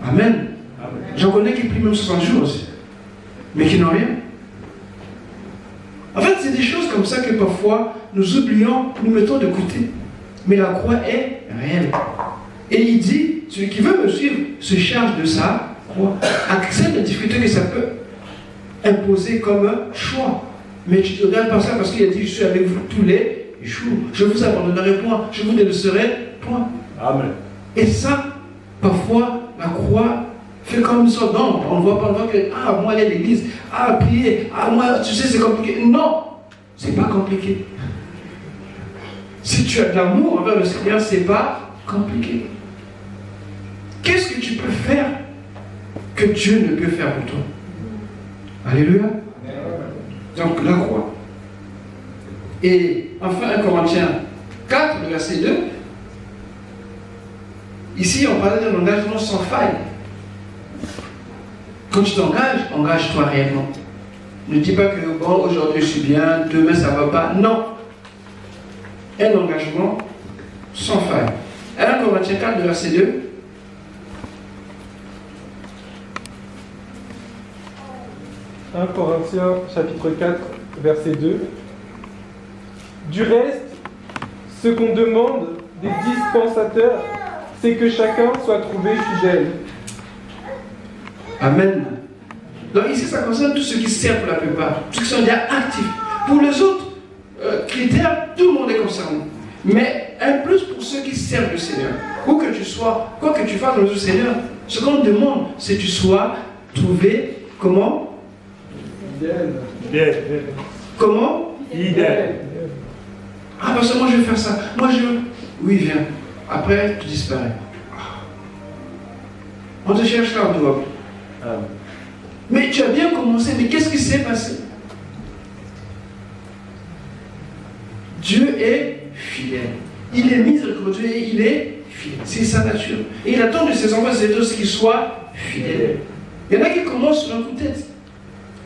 Amen. J'en connais qui prient même 60 jours aussi. Mais qui n'ont rien. En fait, c'est des choses comme ça que parfois nous oublions, nous mettons de côté. Mais la croix est réelle. Et il dit, celui qui veut me suivre se charge de sa croix. Accepte la difficulté que ça peut imposer comme un choix. Mais tu ne regardes pas ça parce qu'il a dit, je suis avec vous tous les jours. Je ne vous abandonnerai point, je vous délaisserai point. Amen. Et ça, parfois, la croix fait comme une sorte d'ombre. On ne voit pas, on voit que, ah, moi, aller à l'église, ah, prier, ah, moi, tu sais, c'est compliqué. Non, c'est pas compliqué. Si tu as de l'amour envers le Seigneur, c'est pas compliqué. Qu'est-ce que tu peux faire que Dieu ne peut faire pour toi? Alléluia. Donc, la croix. Et enfin, 1 Corinthiens 4, le verset 2. Ici, on parlait d'un engagement sans faille. Quand tu t'engages, engage-toi réellement. Ne dis pas que bon, aujourd'hui je suis bien, demain ça ne va pas. Non. Un engagement sans faille. 1 Corinthiens 4, verset 2. « 1 Corinthiens chapitre 4, verset 2. Du reste, ce qu'on demande des dispensateurs, c'est que chacun soit trouvé fidèle. » Amen. Donc ici, ça concerne tous ceux qui servent pour la plupart, tous ceux qui sont déjà actifs. Pour les autres, critère, tout le monde est concerné. Mais un plus pour ceux qui servent le Seigneur. Où que tu sois, quoi que tu fasses dans le Seigneur, ce qu'on te demande, c'est que tu sois trouvé, comment? Fidèle. Comment? Fidèle. Ah, parce que moi je vais faire ça. Moi je... Oui, viens. Après, tu disparais. On te cherche là, on te voit plus. Mais tu as bien commencé, mais qu'est-ce qui s'est passé? Dieu est fidèle. Il est miséricordieux et il est fidèle. C'est sa nature. Et il attend de ses enfants et de ses qu'ils soient fidèles. Il y en a qui commencent sur un coup de tête.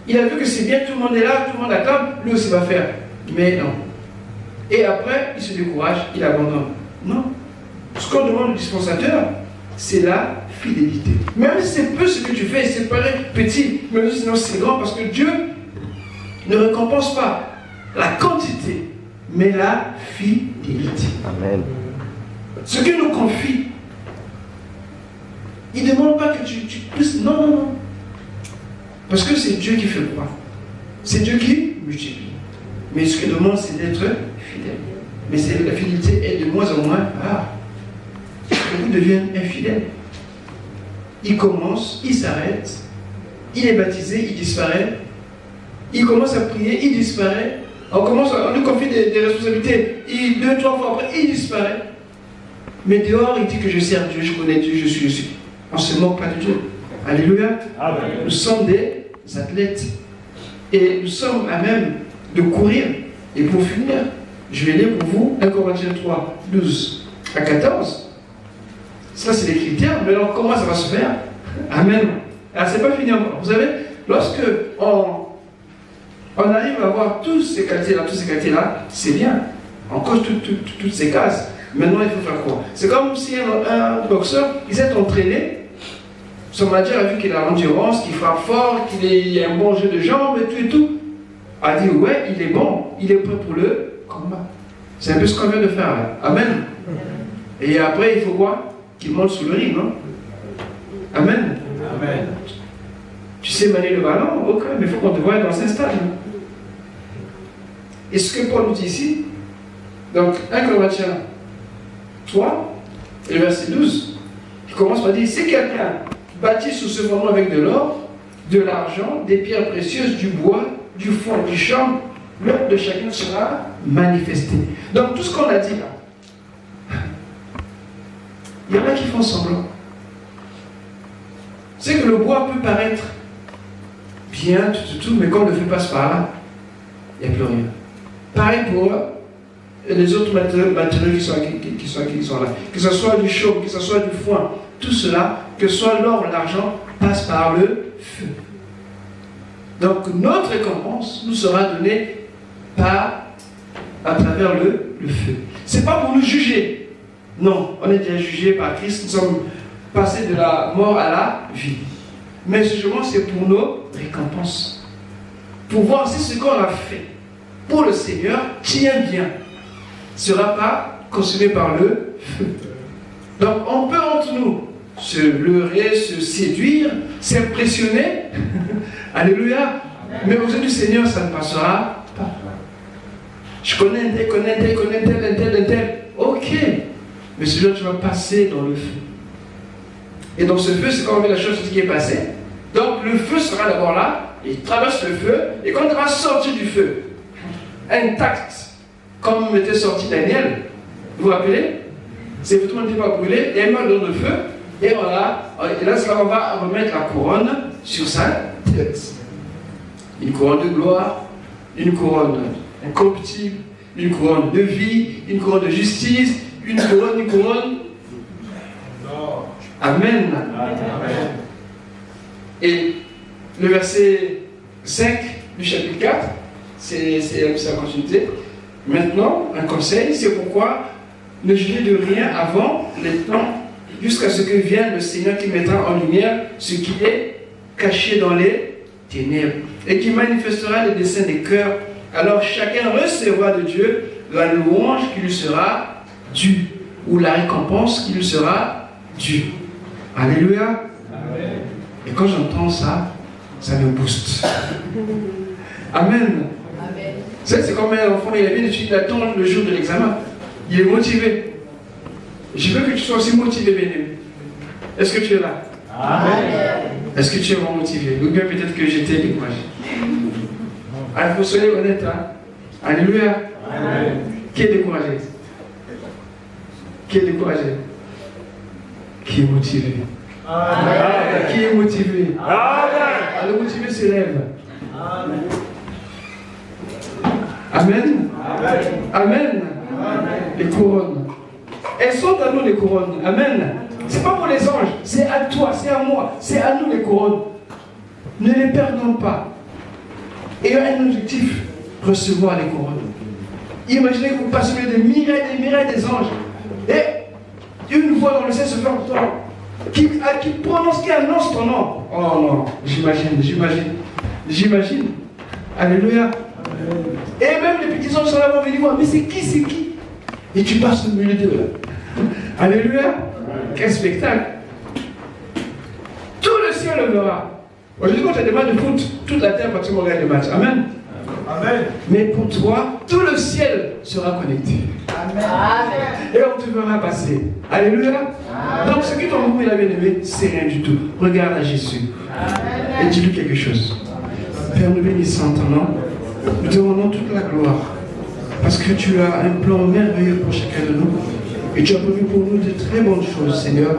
Il a vu que c'est bien, tout le monde est là, tout le monde acclame, lui aussi va faire. Mais non. Et après, il se décourage, il abandonne. Non. Ce qu'on demande au dispensateur, c'est la fidélité. Même si c'est peu ce que tu fais, c'est paraît petit, même si sinon c'est grand, parce que Dieu ne récompense pas la quantité, mais la fidélité. Amen. Ce que nous confie, il ne demande pas que tu puisses. Non, non, non. Parce que c'est Dieu qui fait le pas. C'est Dieu qui multiplie. Mais ce qu'il demande, c'est d'être fidèle. Mais la fidélité est de moins en moins rare. Beaucoup deviennent infidèles. Il commence, il s'arrête, il est baptisé, il disparaît. Il commence à prier, il disparaît. On lui confie des responsabilités. 2-3 fois après, il disparaît. Mais dehors, il dit que je sers Dieu, je connais Dieu, je suis. On ne se moque pas de Dieu. Alléluia. Amen. Nous sommes des athlètes. Et nous sommes à même de courir. Et pour finir, je vais lire pour vous 1 Corinthiens 3, 12 à 14. Ça, c'est les critères. Mais alors, comment ça va se faire? Amen. Alors, c'est pas fini encore. Vous savez, lorsque on arrive à avoir toutes ces qualités-là, c'est bien. On coche toutes ces cases. Maintenant, il faut faire quoi? C'est comme si un boxeur, il s'est entraîné. Son manager a vu qu'il a l'endurance, qu'il frappe fort, qu'il a un bon jeu de jambes et tout. A dit, ouais, il est bon, il est prêt pour le combat. C'est un peu ce qu'on vient de faire là. Amen. Et après, il faut quoi? Qu'il monte sous le ring, non? Amen. Amen. Tu sais manier le ballon? Ok, mais il faut qu'on te voie dans un stade. Et ce que Paul nous dit ici, donc 1 Corinthiens 3, et le verset 12, il commence par dire, si quelqu'un bâti sous ce fondement avec de l'or, de l'argent, des pierres précieuses, du bois, du foin, du champ, l'œuvre de chacun sera manifestée. Donc tout ce qu'on a dit là, il y en a qui font semblant. C'est que le bois peut paraître bien, tout, mais quand le feu passe par là, il n'y a plus rien. Pareil pour les autres matériaux qui sont là. Que ce soit du chaume, que ce soit du foin, tout cela, que ce soit l'or ou l'argent, passe par le feu. Donc notre récompense nous sera donnée à travers le feu. Ce n'est pas pour nous juger. Non, on est déjà jugé par Christ, nous sommes passés de la mort à la vie. Mais justement, c'est pour nos récompenses. Pour voir si ce qu'on a fait pour le Seigneur tient bien. Ne sera pas consumé par le feu. Donc on peut entre nous se leurrer, se séduire, s'impressionner. Alléluia. Mais aux yeux du Seigneur, ça ne passera pas. Je connais un tel. Ok. Mais celui-là, tu vas passer dans le feu. Et donc ce feu, c'est quand on met la chose qui est passée. Donc le feu sera d'abord là, il traverse le feu, et quand il va sortir du feu, intact, comme était sorti Daniel, vous vous rappelez? C'est tout le monde n'était pas brûlé, et il meurt dans le feu, et voilà, et là, on va remettre la couronne sur sa tête. Une couronne de gloire, une couronne incorruptible, une couronne de vie, une couronne de justice, une couronne. Amen. Amen. Et le verset 5 du chapitre 4, c'est la continuité. Maintenant, un conseil, c'est pourquoi ne jugez de rien avant les temps, jusqu'à ce que vienne le Seigneur qui mettra en lumière ce qui est caché dans les ténèbres et qui manifestera les desseins des cœurs. Alors chacun recevra de Dieu la louange qui lui sera due, ou la récompense qui lui sera due. Alléluia. Amen. Et quand j'entends ça, ça me booste. Amen. Amen. Ça, c'est comme un enfant, il a bien il attend le jour de l'examen. Il est motivé. Je veux que tu sois aussi motivé, bien-aimé. Est-ce que tu es là? Amen. Est-ce que tu es vraiment motivé? Ou bien peut-être que j'étais découragé. Alors, il faut soyez honnête. Hein? Alléluia. Amen. Qui est découragé? Qui est découragé? Qui est motivé? Amen. Qui est motivé? Amen. Le motivé se lève. Amen. Amen. Amen. Amen. Amen. Les couronnes. Elles sont à nous les couronnes. Amen. C'est pas pour les anges, c'est à toi, c'est à moi, c'est à nous les couronnes. Ne les perdons pas. Ayons un objectif, recevoir les couronnes. Imaginez que vous passez des myriades des anges. Et une voix dans le ciel se fait entendre. Qui prononce, qui annonce ton nom. Oh non, j'imagine. Alléluia. Et même les petits anges sont là pour venir voir. Mais c'est qui? Et tu passes au milieu d'eux là. Alléluia. Quel spectacle. Tout le ciel le verra. Aujourd'hui, quand tu as des matchs de foot, toute la terre va te regarder les matchs. Amen. Amen. Mais pour toi, tout le ciel sera connecté. Amen. Et on te verra passer. Alléluia. Amen. Donc ce qui t'en beaucoup, il a bien aimé, c'est rien du tout. Regarde à Jésus. Amen. Et dis-lui quelque chose. Père, nous bénissons ton nom. Nous te rendons toute la gloire. Parce que tu as un plan merveilleux pour chacun de nous. Et tu as prévu pour nous de très bonnes choses, Seigneur.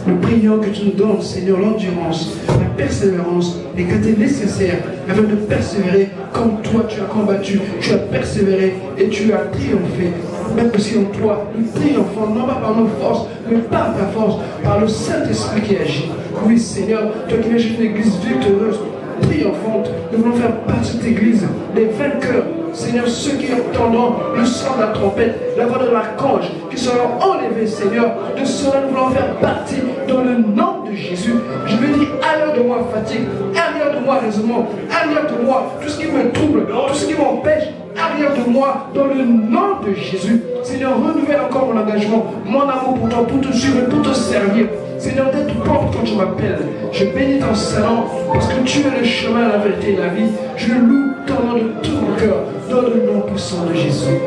Nous prions que tu nous donnes, Seigneur, l'endurance, la persévérance, les qualités nécessaires afin de persévérer comme toi tu as combattu, tu as persévéré et tu as triomphé. Même aussi en toi, nous triomphons, non pas par nos forces, mais par ta force, par le Saint-Esprit qui agit. Oui, Seigneur, toi qui es une église victorieuse, triomphante, nous voulons faire partie de cette église, des vainqueurs. Seigneur, ceux qui entendront le son de la trompette, la voix de l'archange, qui seront enlevés, Seigneur, de cela nous voulons faire partie dans le nom de Jésus. Je veux dire, arrière de moi fatigue, arrière de moi raisonnement, arrière de moi tout ce qui me trouble, tout ce qui m'empêche, arrière de moi dans le nom de Jésus. Seigneur, renouvelle encore mon engagement, mon amour pour toi, pour te suivre, pour te servir. Seigneur, d'être porte quand tu m'appelles. Je bénis ton salon parce que tu es le chemin, la vérité et la vie. Je loue ton nom de tout mon cœur dans le nom puissant de Jésus.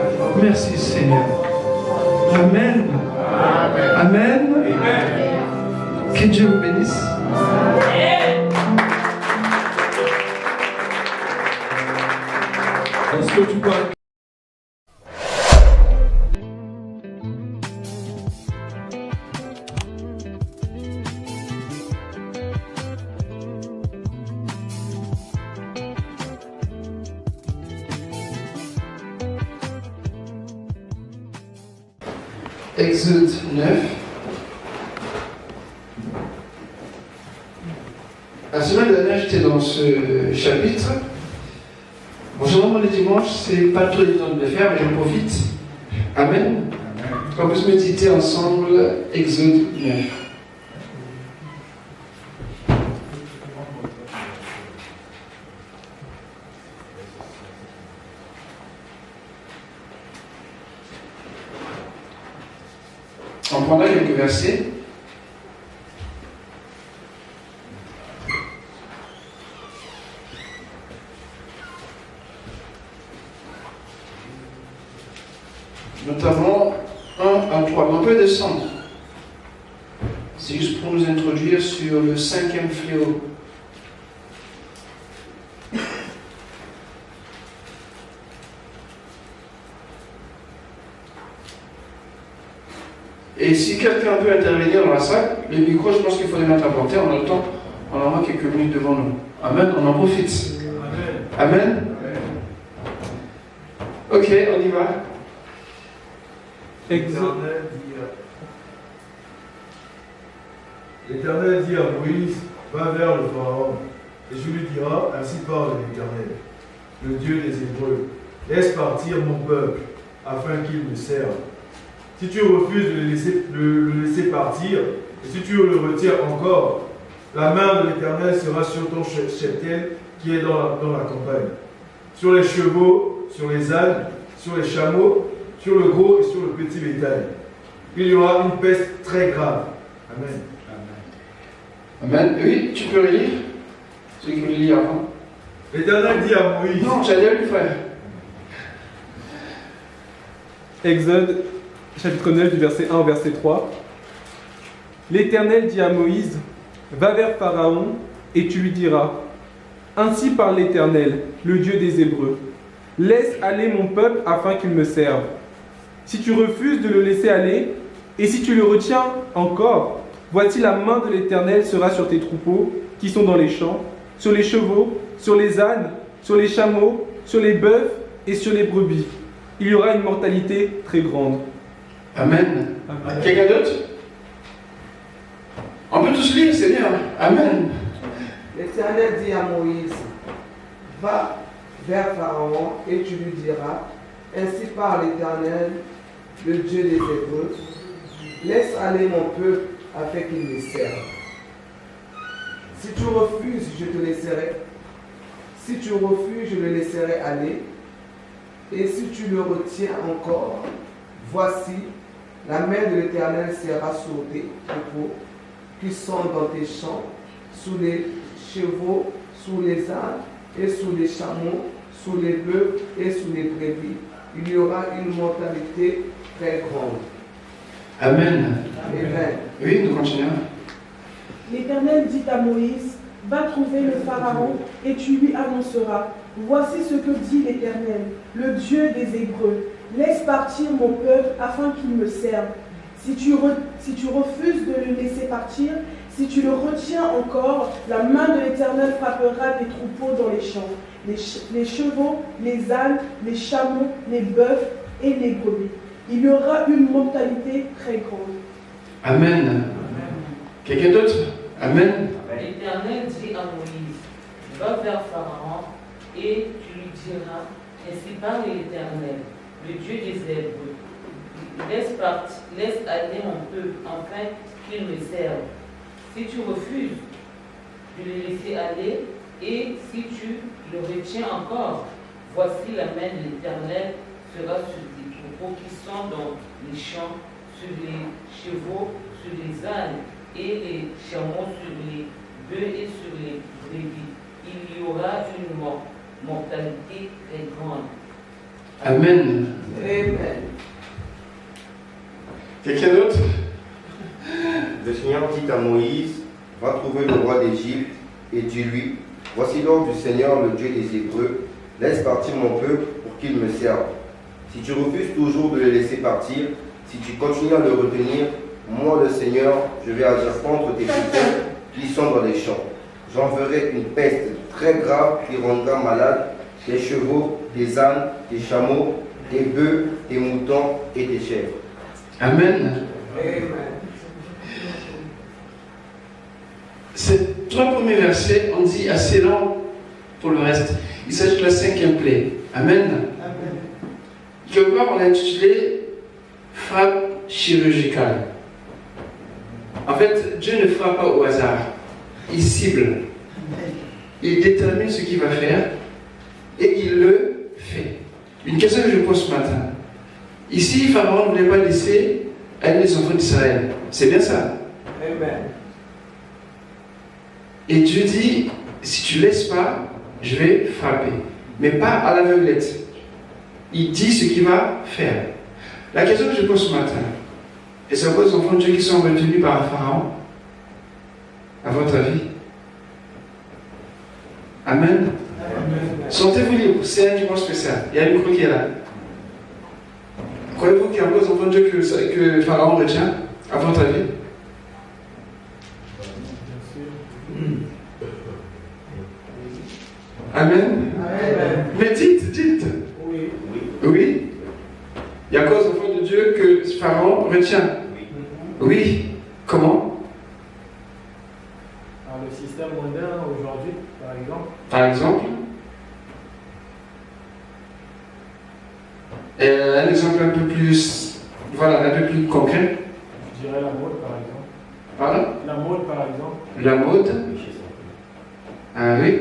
Merci Seigneur. Amen. Amen. Amen. Amen. Que Dieu vous bénisse. Est-ce que tu parles? Exode 9. La semaine dernière, j'étais dans ce chapitre. Bon, généralement, les dimanches, c'est pas trop évident de le faire, mais j'en profite. Amen. On peut se méditer ensemble, Exode 9. On prendra quelques versets. Notamment 1 à 3. On peut descendre. C'est juste pour nous introduire sur le 5e fléau. Et si quelqu'un peut intervenir dans la salle, le micro, je pense qu'il faut les mettre à portée. On a le temps, on aura quelques minutes devant nous. Amen, on en profite. Amen. Amen. Ok, on y va. L'Éternel dit à Moïse, va vers le Pharaon, et je lui dirai, ainsi parle l'Éternel, le Dieu des Hébreux, laisse partir mon peuple, afin qu'il me serve. Si tu refuses de le laisser partir, et si tu le retires encore, la main de l'Éternel sera sur ton cheptel qui est dans la campagne, sur les chevaux, sur les ânes, sur les chameaux, sur le gros et sur le petit bétail. Il y aura une peste très grave. Amen. Amen. Oui, tu peux relire. Celui qui veut lire avant. L'Éternel dit à Moïse. Non, j'allais lui frère. Exode chapitre 9 du verset 1 au verset 3. L'Éternel dit à Moïse, va vers Pharaon et tu lui diras, ainsi parle l'Éternel, le Dieu des Hébreux, laisse aller mon peuple afin qu'il me serve. Si tu refuses de le laisser aller, et si tu le retiens encore, voici la main de l'Éternel sera sur tes troupeaux qui sont dans les champs, sur les chevaux, sur les ânes, sur les chameaux, sur les bœufs et sur les brebis. Il y aura une mortalité très grande. Amen. Amen. Quelqu'un d'autre? On peut tous lire, c'est bien. Amen. L'Éternel dit à Moïse, va vers Pharaon et tu lui diras, ainsi parle l'Éternel, le Dieu des Hébreux, laisse aller mon peuple afin qu'il me serve. Si tu refuses, je te laisserai. Si tu refuses, je le laisserai aller. Et si tu le retiens encore, voici, la main de l'Éternel sera sur tes troupeaux qui sont dans tes champs, sous les chevaux, sous les ânes et sous les chameaux, sous les bœufs et sous les brebis. Il y aura une mortalité très grande. Amen. Amen. Oui, nous continuons. L'Éternel dit à Moïse, va trouver le Pharaon et tu lui annonceras, voici ce que dit l'Éternel, le Dieu des Hébreux, laisse partir mon peuple afin qu'il me serve. Si tu refuses de le laisser partir, si tu le retiens encore, la main de l'Éternel frappera tes troupeaux dans les champs, les chevaux, les ânes, les chameaux, les bœufs et les brebis. Il y aura une mortalité très grande. Amen. Quelqu'un d'autre? Amen. L'Éternel dit à Moïse, va vers Pharaon et tu lui diras, ainsi parle l'Éternel, le Dieu des Hébreux. Laisse aller mon peuple, afin qu'il me serve. Si tu refuses de le laisser aller, et si tu le retiens encore, voici la main de l'Éternel sera sur tes troupeaux qui sont dans les champs, sur les chevaux, sur les ânes et les chameaux, sur les bœufs et sur les brebis. Il y aura une mortalité très grande. Amen. Amen. Quelqu'un d'autre? Le Seigneur dit à Moïse, va trouver le roi d'Égypte et dis-lui, voici l'ordre du Seigneur, le Dieu des Hébreux, laisse partir mon peuple pour qu'il me serve. Si tu refuses toujours de le laisser partir, si tu continues à le retenir, moi le Seigneur, je vais agir contre tes troupeaux qui sont dans les champs. J'enverrai une peste très grave qui rendra malade les chevaux, les ânes, les chameaux, les bœufs, les moutons et les chèvres. Amen. Amen. Ces trois premiers versets, on dit assez long pour le reste. Il s'agit de la cinquième plaie. Amen. Quelque part, on a intitulé frappe chirurgicale. En fait, Dieu ne frappe pas au hasard. Il cible. Il détermine ce qu'il va faire et il le fait. Une question que je pose ce matin. Ici, Pharaon ne voulait pas laisser aller les enfants d'Israël. C'est bien ça? Amen. Et Dieu dit, si tu ne laisses pas, je vais frapper. Mais pas à l'aveuglette. Il dit ce qu'il va faire. La question que je pose ce matin, et c'est pourquoi les enfants de Dieu qui sont retenus par Pharaon, à votre avis? Amen. Sentez-vous libre, c'est un dimanche spécial. Il y a un micro qui est là. Croyez-vous qu'il y a encore des enfants de Dieu que Pharaon retient, à votre avis? Amen. Amen. Mais dites. Oui. Oui. Il y a encore des enfants de Dieu que Pharaon retient. Oui. Comment? Par le système moderne aujourd'hui, par exemple. Par exemple? Un exemple un peu plus, un peu plus concret. Je dirais la mode, par exemple. Pardon? La mode, par exemple. La mode. Ah oui.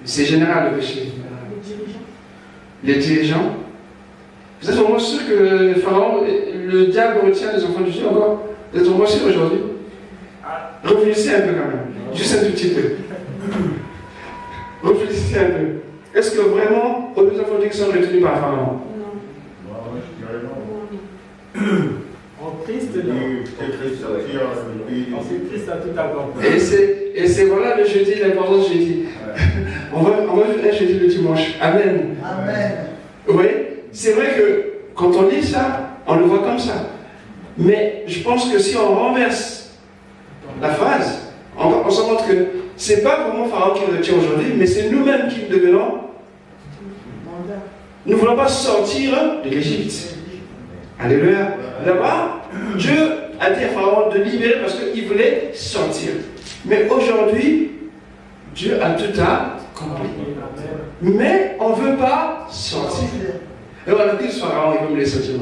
C'est général le péché. Les dirigeants. Vous êtes vraiment sûr que le Pharaon, le diable retient les enfants du Dieu encore? Vous êtes vraiment sûr aujourd'hui? Réfléchissez un peu quand même. Juste un tout petit peu. Réfléchissez un peu. Est-ce que vraiment, aux deux enfants qui sont retenus par Pharaon? En Christ, non. En Christ, a tout accompli. Et c'est voilà le jeudi, l'importance du jeudi. On va faire jeudi le dimanche. Amen. Amen. Oui, c'est vrai que quand on lit ça, on le voit comme ça. Mais je pense que si on renverse la phrase, on se rend compte que c'est pas vraiment Pharaon qui le retient aujourd'hui, mais c'est nous-mêmes qui le devenons. Nous ne voulons pas sortir de l'Égypte. Alléluia. Là-bas, Dieu a dit à Pharaon de libérer parce qu'il voulait sortir. Mais aujourd'hui, Dieu a tout accompli. Mais on ne veut pas sortir. Et on a dit ce Pharaon, il veut me laisser sortir.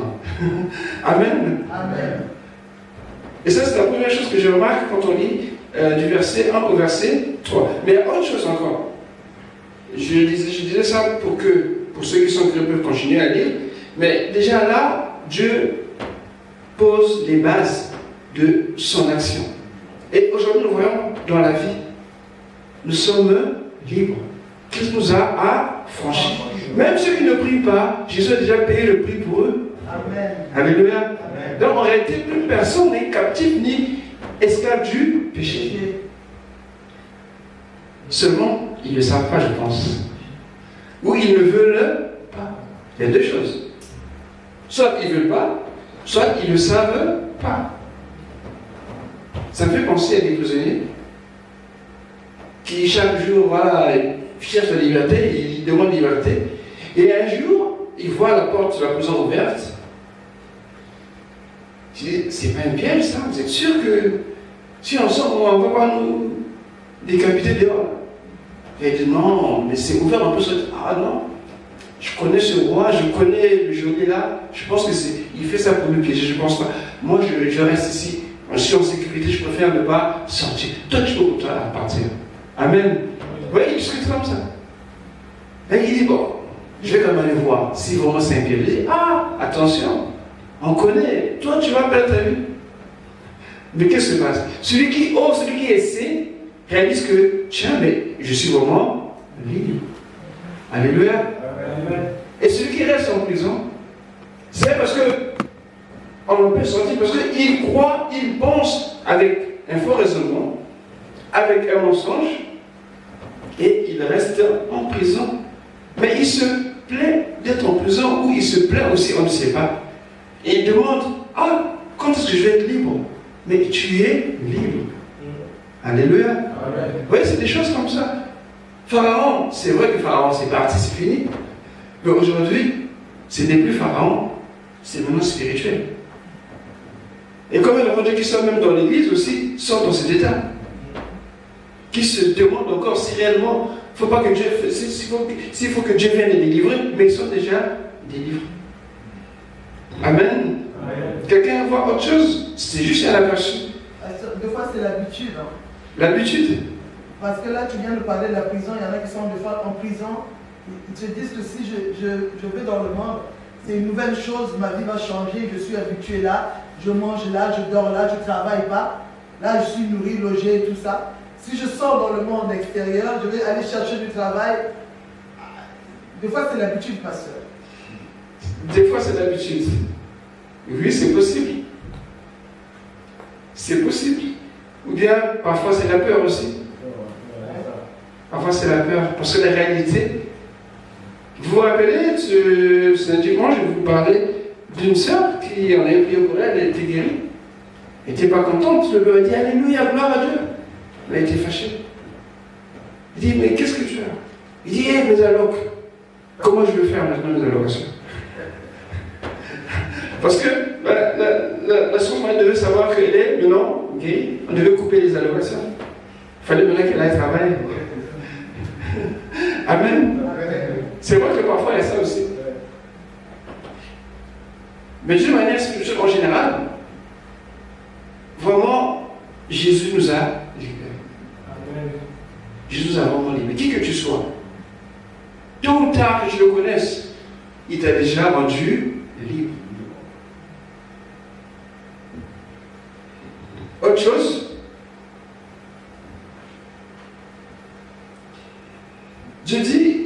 Amen. Amen. Et ça, c'est la première chose que je remarque quand on lit du verset 1 au verset 3. Mais il y a autre chose encore. Je disais ça pour ceux qui sont curieux peuvent continuer à lire. Mais déjà là, Dieu pose les bases de son action. Et aujourd'hui, nous voyons dans la vie, nous sommes libres. Christ nous a affranchis. Même ceux qui ne prient pas, Jésus a déjà payé le prix pour eux. Amen. Alléluia. Amen. Donc en réalité, plus personne n'est captif ni esclave du péché. Seulement, ils ne le savent pas, je pense. Ou ils ne veulent pas. Il y a deux choses. Soit ils ne veulent pas, soit ils ne savent pas. Ça me fait penser à des prisonniers qui chaque jour, voilà, cherchent la liberté, ils demandent la liberté. Et un jour, ils voient la porte de la prison ouverte. Je dis, c'est pas un piège ça, vous êtes sûr que si on sort, on ne va pas nous décapiter dehors? Et il dit, non, mais c'est ouvert, on peut se dire, ah non, je connais ce roi, je connais le geôlier là, je pense que il fait ça pour nous piéger, je pense pas. Moi, je reste ici, je suis en sécurité, je préfère ne pas sortir. Toi, tu peux toi à partir. Amen. Vous voyez, il discute comme ça. Et il dit, bon, je vais quand même aller voir si vraiment c'est un piège. Il dit, ah, attention, on connaît, toi tu vas perdre ta vie. Mais qu'est-ce qui se passe? Celui qui ose, celui qui essaie, réalise que, tiens, mais je suis vraiment libre. Alléluia. Amen. Et celui qui reste en prison, c'est parce que on peut sortir, parce qu'il croit, il pense avec un faux raisonnement, avec un mensonge, et il reste en prison. Mais il se plaît d'être en prison, ou il se plaît aussi, on ne sait pas. Et il demande, ah, quand est-ce que je vais être libre? Mais tu es libre. Alléluia. Amen. Vous voyez, c'est des choses comme ça. Pharaon, c'est vrai que Pharaon, c'est parti, c'est fini. Mais aujourd'hui, ce n'est plus Pharaon, c'est maintenant spirituel. Et comme il y a des gens qui sont même dans l'église aussi, sont dans cet état. Qui se demandent encore si réellement, il ne faut pas que Dieu, s'il faut que Dieu vienne les délivrer, mais ils sont déjà délivrés. Amen. Amen. Quelqu'un voit autre chose? C'est juste un aperçu. Des fois, c'est l'habitude. Hein. L'habitude? Parce que là, tu viens de parler de la prison. Il y en a qui sont des fois en prison. Ils se disent que si je vais dans le monde, c'est une nouvelle chose. Ma vie va changer. Je suis habitué là. Je mange là. Je dors là. Je ne travaille pas. Là, je suis nourri, logé et tout ça. Si je sors dans le monde extérieur, je vais aller chercher du travail. Des fois, c'est l'habitude, pasteur. Des fois, c'est l'habitude. Oui, c'est possible. C'est possible. Ou bien, parfois, c'est la peur aussi. Parfois, c'est la peur. Parce que la réalité, vous vous rappelez, ce dimanche, je vous parlais d'une sœur qui en avait prié pour elle, elle était guérie. Elle n'était pas contente. Le père a dit, alléluia, gloire à Dieu. Elle a été fâchée. Il dit, mais qu'est-ce que tu as? Il dit, mes allocs. Comment je vais faire maintenant mes allocations? Parce que la source devait savoir qu'elle est maintenant guérie. On devait couper les allocations. Il fallait maintenant qu'elle aille travailler. Amen. C'est vrai que parfois il y a ça aussi. Mais d'une manière spirituelle en général, vraiment, Jésus nous a libérés. Jésus nous a vraiment libérés. Qui que tu sois, tôt ou tard que tu le connaisses, il t'a déjà rendu libre. Autre chose, Dieu dit,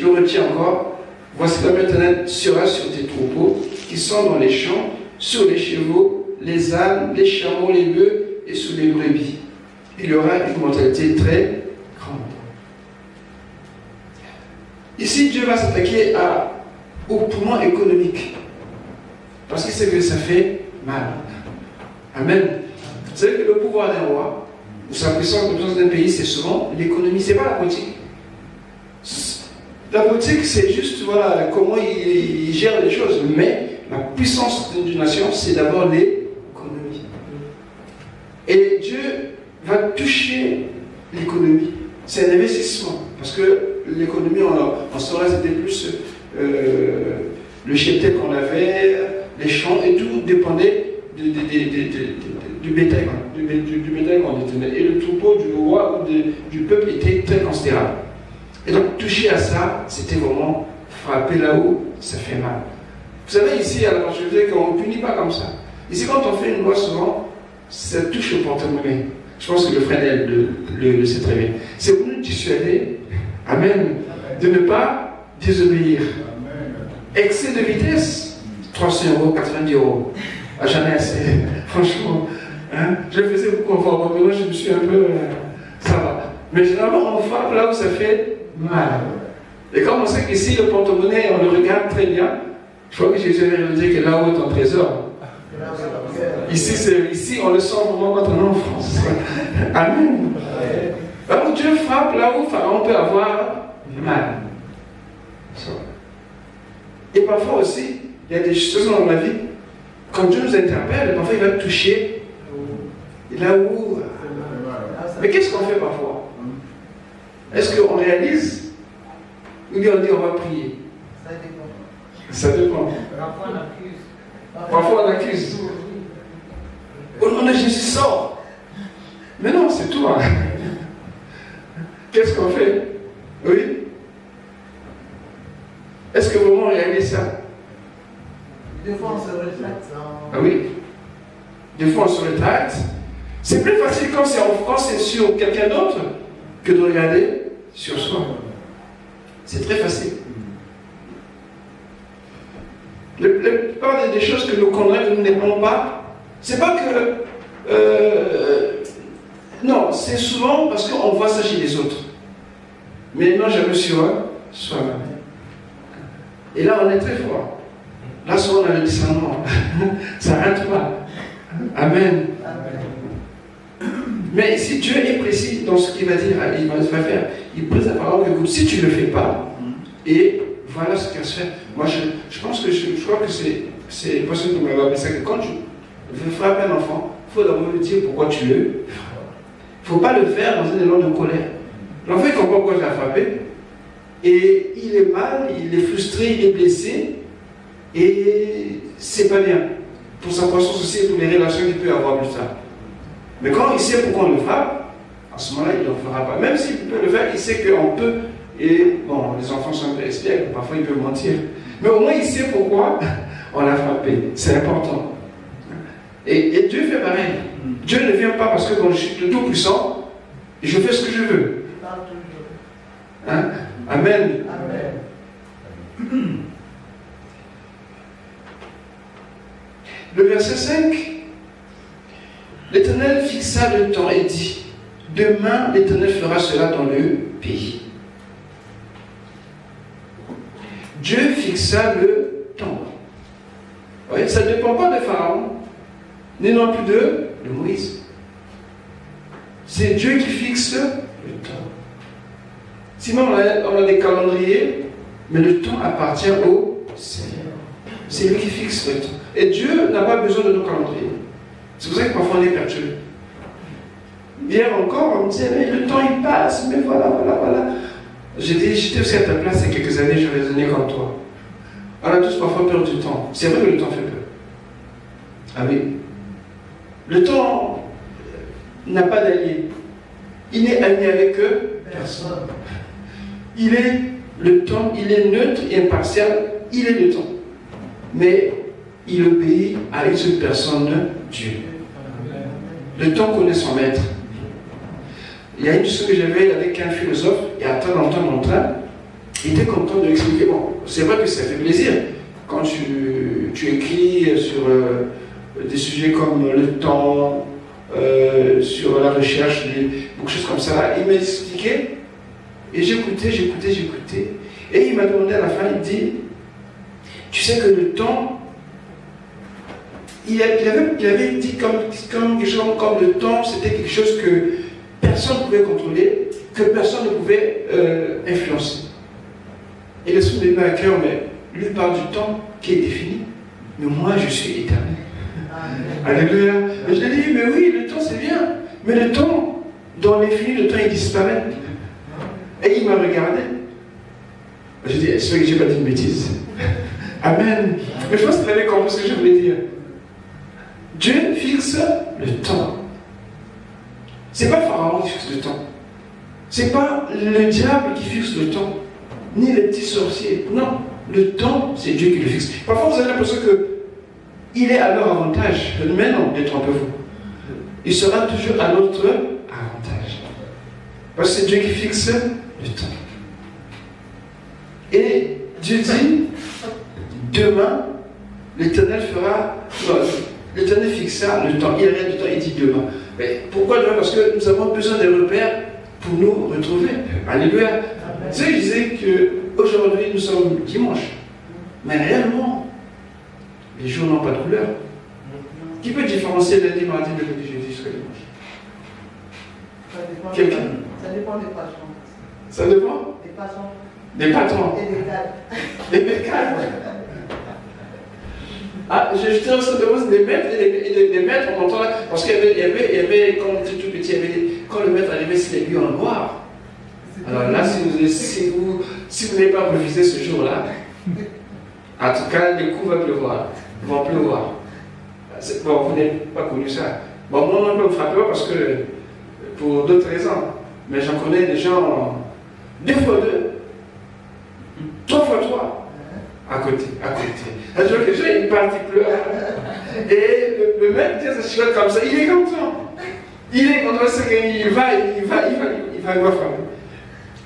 le retiens encore. Voici l'homme éternel sera sur tes troupeaux qui sont dans les champs, sur les chevaux, les ânes, les chameaux, les bœufs et sur les brebis. Il y aura une mortalité très grande. Ici, Dieu va s'attaquer au poumon économique. Parce qu'il sait que ça fait mal. Amen. Vous savez que le pouvoir d'un roi, ou sa puissance d'un pays, c'est souvent l'économie, c'est pas la politique. La politique, c'est juste voilà, comment il gère les choses. Mais la puissance d'une nation, c'est d'abord l'économie. Et Dieu va toucher l'économie. C'est un investissement. Parce que l'économie, en ce temps-là, c'était plus le cheptel qu'on avait, les champs, et tout dépendait du bétail, du bétail qu'on détenait. Et le troupeau du roi ou du peuple était très considérable. Et donc, toucher à ça, c'était vraiment frapper là où ça fait mal. Vous savez, ici, à la Marche-Vieille, on ne punit pas comme ça. Ici, quand on fait une loi, souvent, ça touche au porte-monnaie. Je pense que le frère le sait très bien. C'est pour nous dissuader, amen, de ne pas désobéir. Excès de vitesse, 300 €, 90 €. Ah, jamais assez. Franchement, hein, je faisais beaucoup en mais moi je me suis un peu. Ça va. Mais généralement, on frappe là où ça fait mal. Et comme on sait qu'ici, le porte-monnaie, on le regarde très bien, je crois que Jésus avait dit que là où est ton trésor. Ici, on le sent vraiment quand on est en France. Amen. Alors Dieu frappe là où Pharaon peut avoir mal. Et parfois aussi, il y a des choses dans la vie, quand Dieu nous interpelle, parfois il va toucher là où. Mais qu'est-ce qu'on fait parfois? Est-ce qu'on réalise ou bien on dit on va prier? Ça dépend. Parfois on accuse. On a Jésus sort. Mais non, c'est tout. Hein. Qu'est-ce qu'on fait? Oui? Est-ce que vraiment on réalise ça? Des fois on se rétracte. Ah oui? Des fois on se rétracte. C'est plus facile quand c'est sur quelqu'un d'autre que de regarder sur soi. C'est très facile. La plupart des choses que nous condamnons, nous n'aimons pas, c'est pas que. Non, c'est souvent parce qu'on voit ça chez les autres. Mais non, jamais sur soi-même. Et là, on est très fort. Là, souvent, on a le discernement. Ça ne rentre pas. Amen. Mais si Dieu est précis dans ce qu'il va dire, il va faire. Il prise la parole, écoute, si tu ne le fais pas, et voilà ce qu'il va se faire. Moi, je pense que je crois que c'est possible de m'avoir dit ça, que quand tu veux frapper un enfant, il faut d'abord lui dire pourquoi tu le frappes. Il ne faut pas le faire dans un élan de colère. L'enfant, il comprend pourquoi je l'ai frappé, et il est mal, il est frustré, il est blessé, et c'est pas bien. Pour sa croissance aussi et pour les relations qu'il peut avoir plus tard. Mais quand il sait pourquoi on le frappe, à ce moment-là, il ne le fera pas. Même s'il peut le faire, il sait qu'on peut. Et bon, les enfants sont un peu espiègles, parfois ils peuvent mentir. Mais au moins, il sait pourquoi on l'a frappé. C'est important. Et Dieu fait pareil. Dieu ne vient pas parce que quand je suis le Tout-Puissant, je fais ce que je veux. Hein? Amen. Amen. Le verset 5. L'Éternel fixa le temps et dit, demain l'Éternel fera cela dans le pays. Dieu fixa le temps. Oui, ça ne dépend pas de Pharaon, ni non plus de Moïse. C'est Dieu qui fixe le temps. Sinon, on a des calendriers, mais le temps appartient au Seigneur. C'est lui qui fixe le temps. Et Dieu n'a pas besoin de nos calendriers. C'est pour ça que parfois on est perturbé. Hier encore, on me disait, mais le temps il passe, mais voilà. J'étais aussi à ta place il y a quelques années, je raisonnais comme toi. On a tous parfois peur du temps. C'est vrai que le temps fait peur. Ah oui. Le temps n'a pas d'allié. Il n'est allié avec personne. Il est le temps, il est neutre et impartial, il est le temps. Mais il obéit à une seule personne, Dieu. Le temps connaît son maître. Il y a une chose que j'avais avec un philosophe, il y a très longtemps, il était content de l'expliquer. Bon, c'est vrai que ça fait plaisir quand tu écris sur des sujets comme le temps, sur la recherche, beaucoup de choses comme ça. Il m'a expliqué, et j'écoutais. Et il m'a demandé à la fin, il dit, tu sais que le temps, il avait dit comme quelque chose comme le temps, c'était quelque chose que personne ne pouvait contrôler, que personne ne pouvait influencer. Et l'esprit me met à cœur, mais lui parle du temps qui est défini, mais moi je suis éternel. Alléluia. Et je lui ai dit, mais oui, le temps c'est bien, mais le temps, dans l'infini, le temps il disparaît. Et il m'a regardé. J'ai dit, j'espère que je n'ai pas dit une bêtise. Amen. Mais je pense qu'il avait compris ce que je voulais dire. Dieu fixe le temps. C'est pas Pharaon qui fixe le temps. C'est pas le diable qui fixe le temps. Ni les petits sorciers. Non. Le temps, c'est Dieu qui le fixe. Parfois, vous avez l'impression qu'il est à leur avantage. Mais non, détrompez-vous. Il sera toujours à notre avantage. Parce que c'est Dieu qui fixe le temps. Et Dieu dit, demain, l'Éternel fera... L'Éternel fixa le temps. Il arrête le temps, il dit demain. Mais pourquoi demain? Parce que nous avons besoin des repères pour nous retrouver. Alléluia. Tu sais, je disais qu'aujourd'hui, nous sommes dimanche. Mais réellement, les jours n'ont pas de couleur. Qui peut différencier lundi, mardi, mercredi, jeudi jusqu'à dimanche? Quelqu'un? Ça dépend des patrons. Ça dépend? Des patrons. Des patrons. Et des cadres. Des cadres. Ah, je te demande des maîtres et des maîtres, on entend là, parce qu'il y avait, quand on était tout petit, quand le maître arrivait, c'était lui en noir. Alors là, si vous n'avez pas révisé ce jour-là, en tout cas, les coups vont pleuvoir. Bon, vous n'avez pas connu ça. Bon, moi non plus, me frappe pas parce que, pour d'autres raisons, mais j'en connais des gens, 2 fois 2, 3 fois 3. À côté. Je vois que les gens, ils partent, ils pleurent. Et le mec tient sa cheveux comme ça, il est content. Il est content parce qu'il va voir frapper.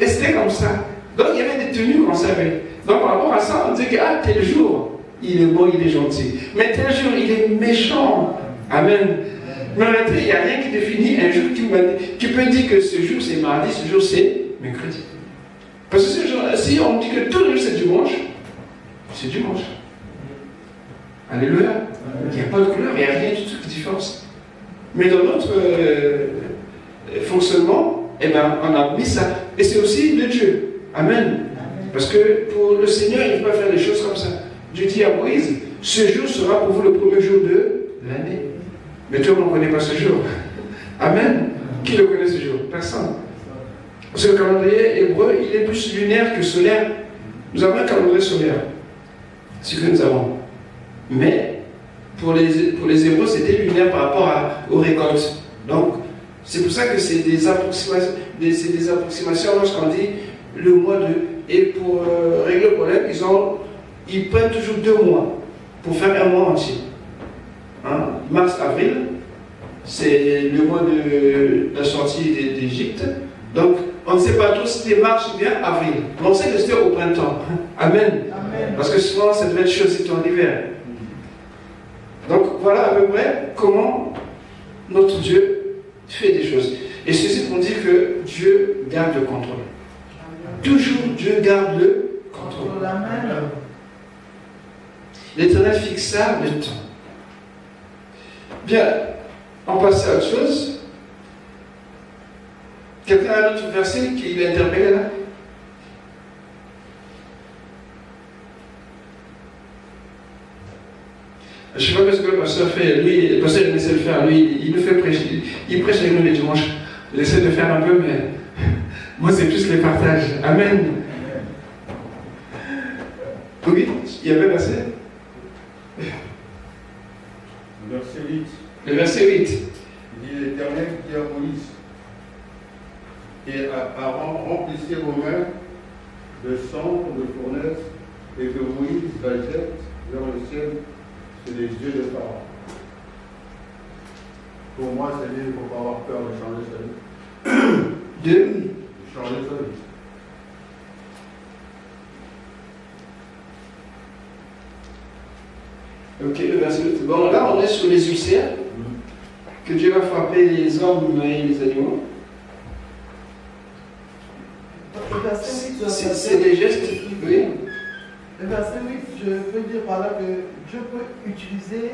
Et c'était comme ça. Donc il y avait des tenues qu'on savait. Donc par rapport à ça, on dit que tel jour, il est bon, il est gentil. Mais tel jour, il est méchant. Amen. Mais en réalité, il n'y a rien qui définit un jour qui peut dire que ce jour c'est mardi, ce jour c'est mercredi. Parce que ce jour, si on dit que tout le jour c'est dimanche, c'est dimanche. Alléluia. Il n'y a pas de couleur, il n'y a rien du tout qui différence. Mais dans notre fonctionnement, eh ben, on a mis ça. Et c'est aussi de Dieu. Amen. Parce que pour le Seigneur, il ne peut pas faire des choses comme ça. Dieu dit à Moïse, ce jour sera pour vous le premier jour de l'année. Mais tout le monde ne connaît pas ce jour. Amen. Qui le connaît ce jour? Personne. Parce que le calendrier hébreu, il est plus lunaire que solaire. Nous avons un calendrier solaire. C'est ce que nous avons. Mais pour les Hébreux, c'était lunaire par rapport aux récoltes. Donc, c'est pour ça que c'est des approximations lorsqu'on dit le mois de... Et pour régler le problème, ils prennent toujours 2 mois pour faire un mois entier. Hein? Mars, avril, c'est le mois de la sortie d'Égypte. Donc, on ne sait pas trop si c'était mars ou bien avril. Mais on sait que c'était au printemps. Amen. Parce que souvent, ça devait être chaud, c'était en hiver. Donc, voilà à peu près comment notre Dieu fait des choses. Et ceci pour dire que Dieu garde le contrôle. Toujours Dieu garde le contrôle. L'Éternel fixa le temps. Bien, on passe à autre chose. Quelqu'un a un autre verset qui est interpellé là? Je ne sais pas ce que le pasteur fait. Lui, le pasteur il essaie de le faire. Lui, il nous fait prêcher. Il prêche avec nous les dimanches. Il essaie de faire un peu, mais moi, c'est plus les partages. Amen. Oui, il y avait un verset. Verset 8. Le verset 8. Il dit l'Éternel dit à Moïse et à Aaron, remplissez vos mains de cendre de fournaise et que Moïse la jette vers le ciel sur les yeux de Pharaon. Pour moi, c'est dit, il ne faut pas avoir peur de changer sa vie. De changer sa vie. Ok, le verset 8. Bon, là, on est sur les ulcères. Que Dieu va frapper les hommes et les animaux. Le verset 8, C'est des gestes, oui. Le verset 8, je veux dire par là que Dieu peut utiliser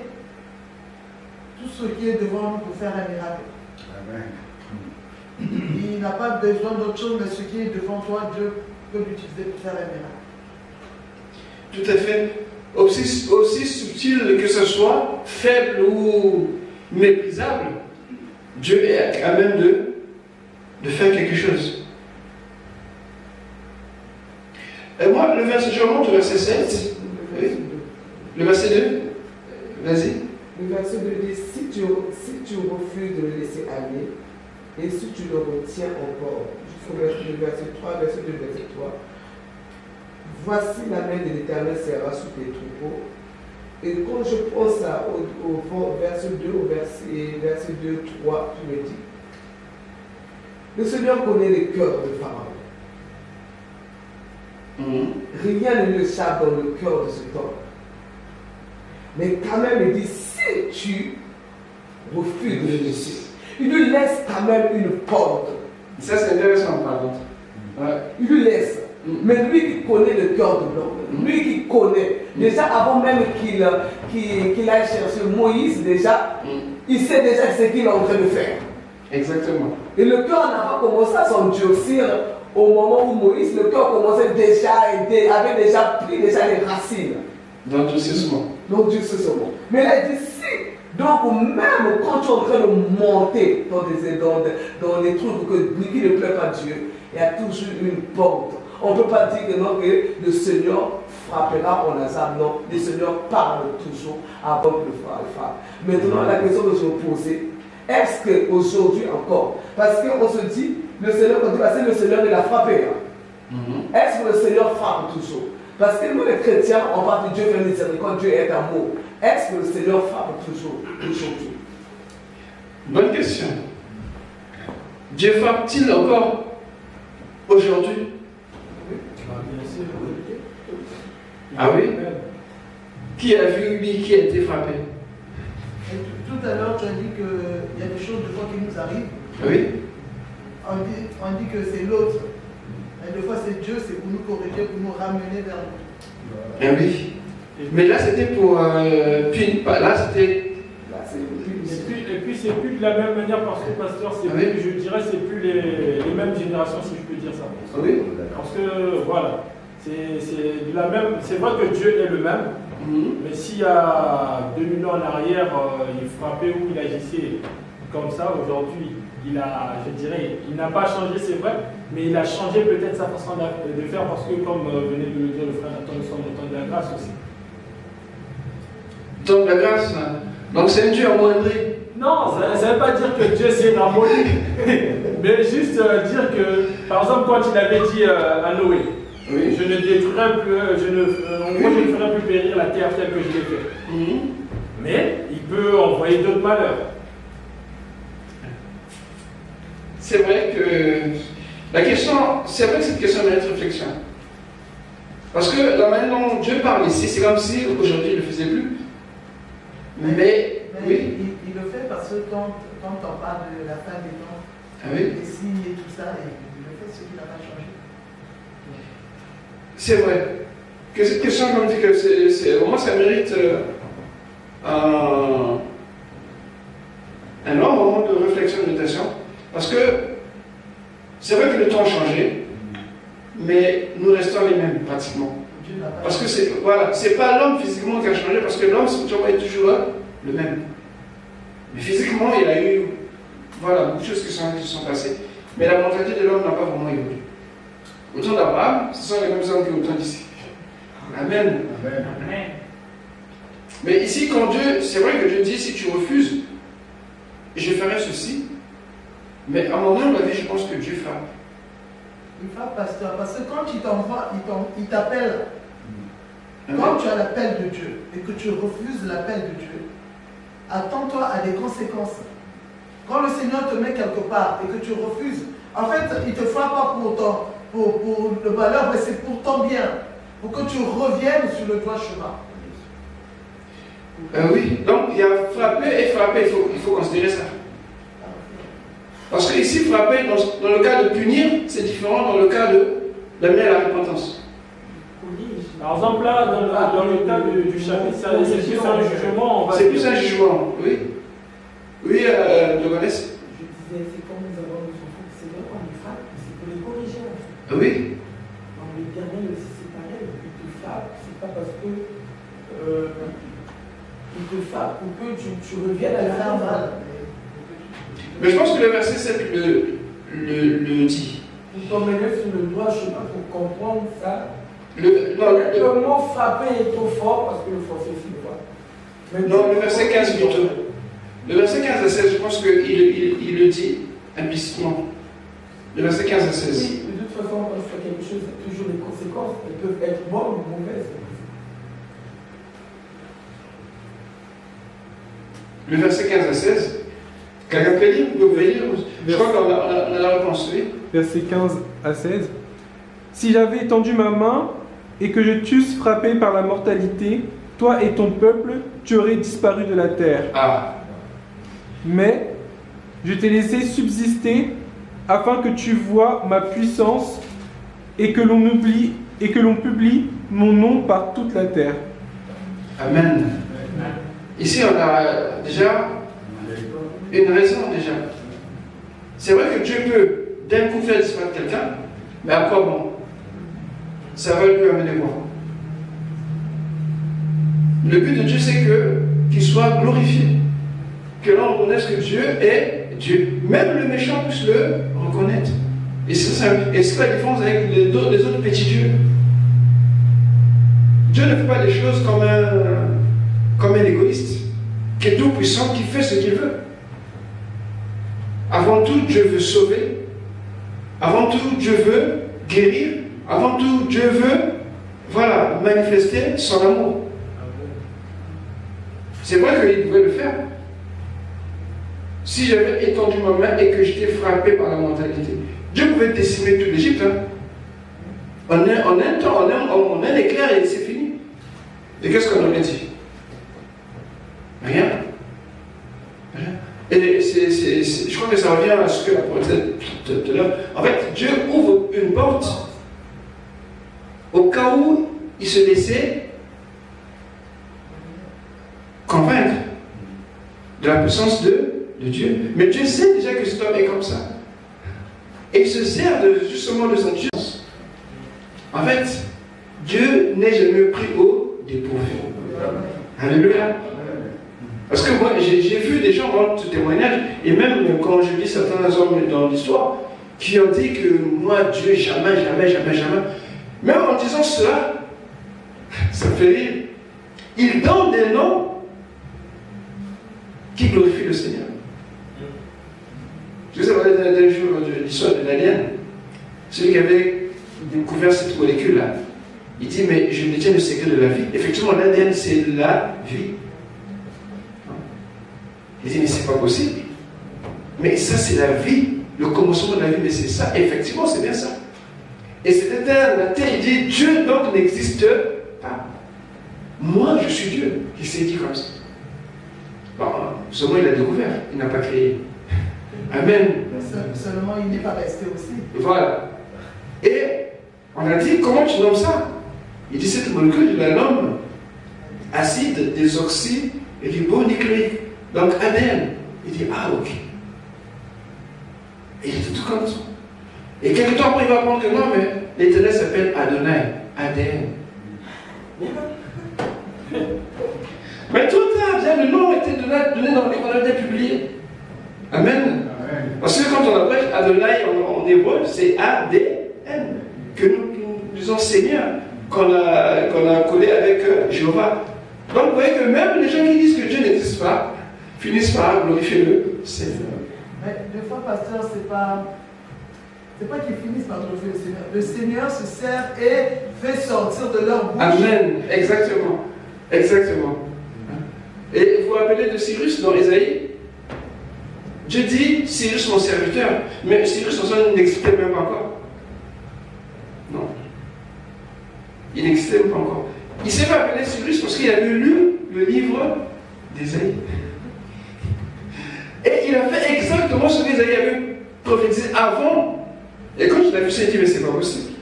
tout ce qui est devant nous pour faire un miracle. Amen. Il n'a pas besoin d'autre chose, mais ce qui est devant toi, Dieu peut l'utiliser pour faire un miracle. Tout à fait. Aussi subtil que ce soit, faible ou méprisable, Dieu est à même de faire quelque chose. Et moi, je remonte au verset 7. Oui. Le verset 2. Vas-y. Le verset 2 dit, si tu refuses de le laisser aller, et si tu le retiens encore, jusqu'au verset 3, verset 2, verset 3, voici la main de l'Éternel sera sous tes troupeaux. Et quand je pense au verset 2, au verset 2, 3, tu me dis, le Seigneur connaît le cœur de Pharaon. Rien ne lui échappe dans le cœur de cet homme. Mais quand même, il dit, si tu refuses de le laisser, il lui laisse quand même une porte. Ça, c'est intéressant, par contre. Ouais. Il lui laisse. Mais lui qui connaît le cœur de l'homme, lui qui connaît, déjà avant même qu'il aille chercher Moïse, déjà, il sait déjà ce qu'il est en train de faire. Exactement. Et le cœur n'a pas commencé à s'endurcir au moment où Moïse, le cœur commençait déjà, avait déjà pris déjà les racines. D'endurcissement. D'endurcissement. Mais là, il dit si. Donc, même quand tu es en train de monter dans les trucs qui ne plaît pas à Dieu, il y a toujours une porte. On ne peut pas dire que non, que le Seigneur frappera en hasard. Non, le Seigneur parle toujours avant que le frappe. Maintenant, la question que je me posais, est-ce qu'aujourd'hui encore, parce qu'on se dit, le Seigneur, quand le Seigneur l'a frappé, est-ce que le Seigneur frappe toujours? Parce que nous les chrétiens, on parle de Dieu fait miséricorde, Dieu est amour. Est-ce que le Seigneur frappe toujours aujourd'hui? Bonne question. Dieu frappe-t-il encore aujourd'hui? Ah oui? Qui a vu lui qui a été frappé? Et tout à l'heure, tu as dit qu'il y a des choses de fois qui nous arrivent. Oui. On dit que c'est l'autre. Et des fois, c'est Dieu, c'est pour nous corriger, pour nous ramener vers nous. Ah oui. Mais là, c'était pour là, c'était. Et puis, c'est plus de la même manière parce que, pasteur, je dirais, c'est plus les mêmes générations, si je peux dire ça. Oui. Parce que, voilà, c'est de la même. C'est vrai que Dieu est le même, mais s'il y a 2000 ans en arrière, il frappait ou il agissait comme ça, aujourd'hui, il n'a pas changé, c'est vrai, mais il a changé peut-être sa façon de faire parce que, comme venait de le dire le frère Nathan, nous sommes au temps de la grâce aussi. Temps de la grâce, donc c'est un Dieu amoindri. Non, ça ne veut pas dire que Dieu s'est ramolli, mais juste dire que, par exemple, quand il avait dit à Noé, je ne détruirai plus, je ne ferai plus périr la terre telle que je l'ai fait. Mais il peut envoyer d'autres malheurs. C'est vrai que c'est vrai que cette question mérite réflexion. Parce que la manière dont Dieu parle ici, c'est comme si aujourd'hui il ne le faisait plus. Mais oui. Il le fait parce que quand on parle de la fin des temps, les signes et tout ça, il le fait ce qui n'a pas changé. C'est vrai. Que cette question, comme dit que au moins ça mérite un long moment de réflexion et de méditation. Parce que c'est vrai que le temps a changé, mais nous restons les mêmes pratiquement. Parce que c'est pas l'homme physiquement qui a changé, parce que l'homme spirituellement est toujours le même. Mais physiquement, il y a eu beaucoup de choses qui sont passées. Mais la mentalité de l'homme n'a pas vraiment évolué. Au temps d'Abraham, ce sont les mêmes hommes qui au temps d'ici. Amen. Amen. Mais ici, c'est vrai que Dieu dit, si tu refuses, je ferai ceci. Mais à un moment de la vie, je pense que Dieu frappe. Il frappe, pasteur, parce que quand il t'envoie, il t'appelle. Quand tu as l'appel de Dieu et que tu refuses l'appel de Dieu, attends-toi à des conséquences. Quand le Seigneur te met quelque part et que tu refuses, en fait, il ne te frappe pas pour le malheur, mais c'est pour ton bien, pour que tu reviennes sur le droit chemin. Oui, donc il y a frapper et frapper, il faut considérer ça. Parce que ici, frapper, dans le cas de punir, c'est différent dans le cas d'amener à la repentance. Par exemple, là, dans le cas du chapitre, c'est plus un jugement. C'est plus un jugement, oui. Oui, de connaissance. Je disais, c'est comme nous avons nos enfants, c'est vrai qu'on les frappe, c'est pour les corriger en fait. Oui. Dans l'Éternel aussi, c'est pareil. Il te frappe, c'est pas parce que il te frappe pour que tu reviennes à la normale. Mais je pense que le verset 7 le dit. Pour t'emmener sur le droit chemin pour comprendre ça. Le mot frapper est trop fort parce que le français c'est le Non, le verset 15 plutôt. Le verset 15 à 16, je pense qu'il le dit implicitement. Le verset 15 à 16. Oui, de toute façon, quand on fait quelque chose, il y a toujours des conséquences. Elles peuvent être bonnes ou mauvaises. Le verset 15 à 16. Quelqu'un peut lire? Vous pouvez lire? Je crois qu'on a la réponse, oui. Verset 15 à 16. Si j'avais étendu ma main et que je t'eusse frappé par la mortalité, toi et ton peuple, tu aurais disparu de la terre. Ah. Mais je t'ai laissé subsister afin que tu vois ma puissance et que l'on publie mon nom par toute la terre. Amen. Ici, on a déjà une raison déjà. C'est vrai que Dieu peut d'un coup faire disparaître quelqu'un, mais à quoi bon? Ça va lui amener quoi? Le but de Dieu, c'est qu'il soit glorifié. Que l'on reconnaisse que Dieu est Dieu. Même le méchant puisse le reconnaître. Et c'est la différence avec les autres petits dieux. Dieu ne fait pas les choses comme un égoïste, qui est tout puissant, qui fait ce qu'il veut. Avant tout, Dieu veut sauver. Avant tout, Dieu veut guérir. Avant tout, Dieu veut, manifester son amour. C'est vrai qu'il pouvait le faire. Si j'avais étendu ma main et que j'étais frappé par la mortalité, Dieu pouvait décimer toute l'Égypte. En un temps, en un éclair, et c'est fini. Et qu'est-ce qu'on aurait dit? Rien. Et je crois que ça revient à ce que la prophète tout à l'heure. En fait, Dieu ouvre une porte au cas où il se laissait convaincre de la puissance de Dieu. Mais Dieu sait déjà que cet homme est comme ça. Et il se sert justement de sa puissance. En fait, Dieu n'est jamais pris au dépourvu. Alléluia. Parce que moi, j'ai vu des gens rendre ce témoignage, et même quand je lis certains hommes dans l'histoire, qui ont dit que moi, Dieu, jamais. Même en disant cela, ça me fait rire. Ils donnent des noms qui glorifient le Seigneur. Je vous ai parlé d'un jour de l'histoire de l'ADN. Celui qui avait découvert cette molécule-là. Il dit, mais je détiens le secret de la vie. Effectivement, l'ADN, c'est la vie. Il dit, mais c'est pas possible. Mais ça, c'est la vie, le commencement de la vie, mais c'est ça. Effectivement, c'est bien ça. Et c'était un athée, il dit, Dieu donc n'existe pas. Moi, je suis Dieu. Il s'est dit comme ça. Bon, seulement il a découvert, il n'a pas créé. Amen. Seulement, il n'est pas resté aussi. Voilà. Et on a dit, comment tu nommes ça? Il dit, cette molécule, il la nomme acide désoxyribonucléique. Donc ADN. Il dit, ah ok. Et il était tout comme ça. Et quelque temps après, il va apprendre que non, mais l'Éternel s'appelle Adonai. ADN. Mais tout tard, bien, le nom a été donné dans les qu'on a été publié. Amen. Parce que quand on appelle Adonai en hébreu, c'est ADN. Que nous disons Seigneur, qu'on a collé avec Jéhovah. Donc vous voyez que même les gens qui disent que Dieu n'existe pas, finissent par glorifier le Seigneur. Mais des fois, pasteur, c'est pas qu'ils finissent par glorifier le Seigneur. Le Seigneur se sert et fait sortir de leur bouche. Amen. Exactement. Exactement. Et vous vous rappelez de Cyrus dans Ésaïe? Dieu dit, Cyrus mon serviteur. Mais Cyrus en soi n'existait même pas encore. Non. Il n'existait même pas encore. Il s'est fait appeler Cyrus parce qu'il avait lu le livre d'Ésaïe. Et il a fait exactement ce qu'Ésaïe avait prophétisé avant. Et quand il a vu ça, il dit, mais c'est pas possible.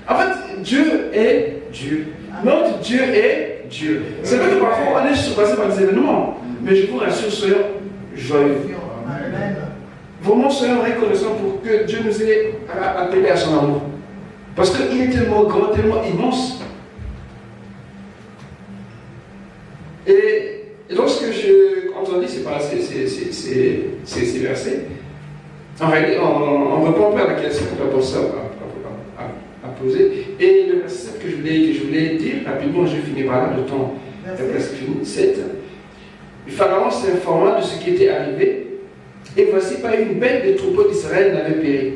En fait, Dieu est Dieu. Notre Dieu est Dieu. C'est vrai que parfois on est surpassé par des événements, mais je vous rassure, soyons joyeux. Vraiment, soyons reconnaissants pour que Dieu nous ait appelés à son amour. Parce qu'il est tellement grand, tellement immense. Et lorsque j'ai entendu ces versets, en réalité, on répond un peu à la question que l'apôtre a posée. Et le verset que je voulais dire rapidement, je finis par là, le temps est presque fini. 7. Pharaon s'informa de ce qui était arrivé, et voici pas une bête des troupeaux d'Israël n'avait péri.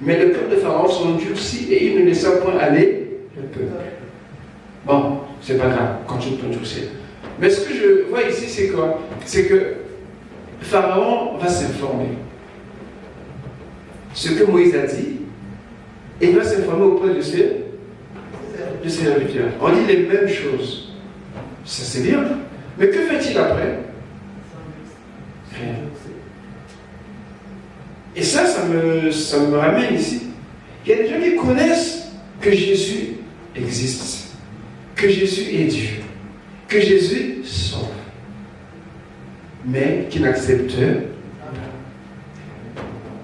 Mais le cœur de Pharaon s'endurcit et il ne laissa point aller le peuple. Bon, c'est pas grave, continue de t'endurcir. Mais ce que je vois ici, c'est quoi? C'est que Pharaon va s'informer. Ce que Moïse a dit, et il va s'informer auprès de ses serviteurs. On dit les mêmes choses. Ça c'est bien. Mais que fait-il après? Rien. Et ça me ramène ici. Il y a des gens qui connaissent que Jésus existe, que Jésus est Dieu, que Jésus sauve, mais qui n'acceptent pas.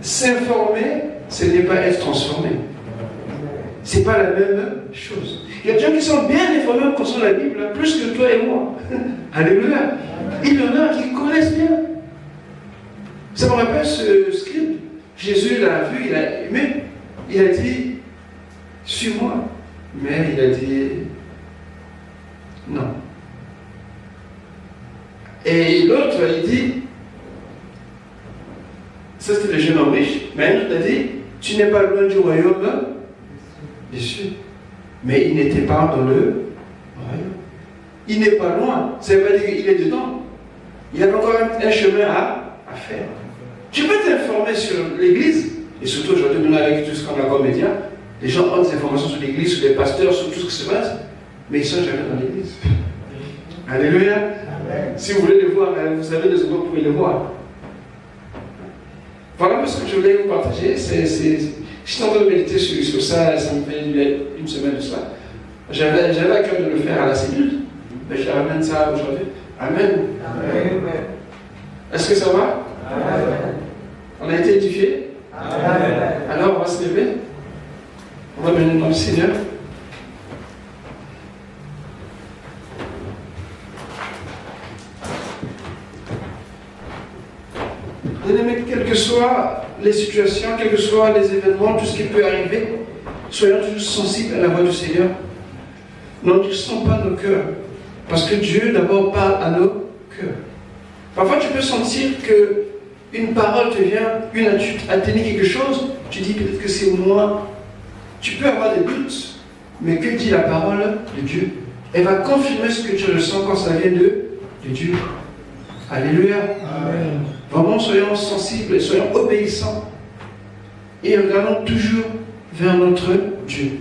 S'informer, ce n'est pas être transformé. Ce n'est pas la même chose. Il y a des gens qui sont bien informés concernant la Bible, plus que toi et moi. Alléluia. Il y en a qui connaissent bien. Ça me rappelle ce script. Jésus l'a vu, il a aimé. Il a dit, suis-moi. Mais il a dit, non. Et l'autre, il dit, ça c'était le jeune homme riche, mais un autre a dit, tu n'es pas loin du royaume des cieux. Mais il n'était pas dans le royaume. Il n'est pas loin, ça ne veut pas dire qu'il est dedans. Il y a encore un chemin à faire. Tu peux t'informer sur l'église, et surtout aujourd'hui, avec tout ce qu'on a comme médias, les gens ont des informations sur l'église, sur les pasteurs, sur tout ce qui se passe, mais ils ne sont jamais dans l'église. Alléluia. Amen. Si vous voulez les voir, vous savez les endroits où vous pouvez les voir. Voilà un peu ce que je voulais vous partager. J'étais en train de méditer sur ça, ça me fait une semaine de cela. J'avais à cœur de le faire à la cellule, mais je ramène ça aujourd'hui. Amen. Amen. Est-ce que ça va? Amen. On a été édifiés? Amen. Alors on va se lever. On va bénir notre Seigneur. Bien-aimés, quelles que soient les situations, quels que soient les événements, tout ce qui peut arriver, soyons toujours sensibles à la voix du Seigneur. N'endurcissons pas nos cœurs, parce que Dieu d'abord parle à nos cœurs. Parfois tu peux sentir qu'une parole te vient, tu as tenu quelque chose, tu dis peut-être que c'est moi. Tu peux avoir des doutes, mais que dit la parole de Dieu? Elle va confirmer ce que tu ressens quand ça vient de Dieu. Alléluia. Amen. Vraiment, soyons sensibles et soyons obéissants. Et regardons toujours vers notre Dieu.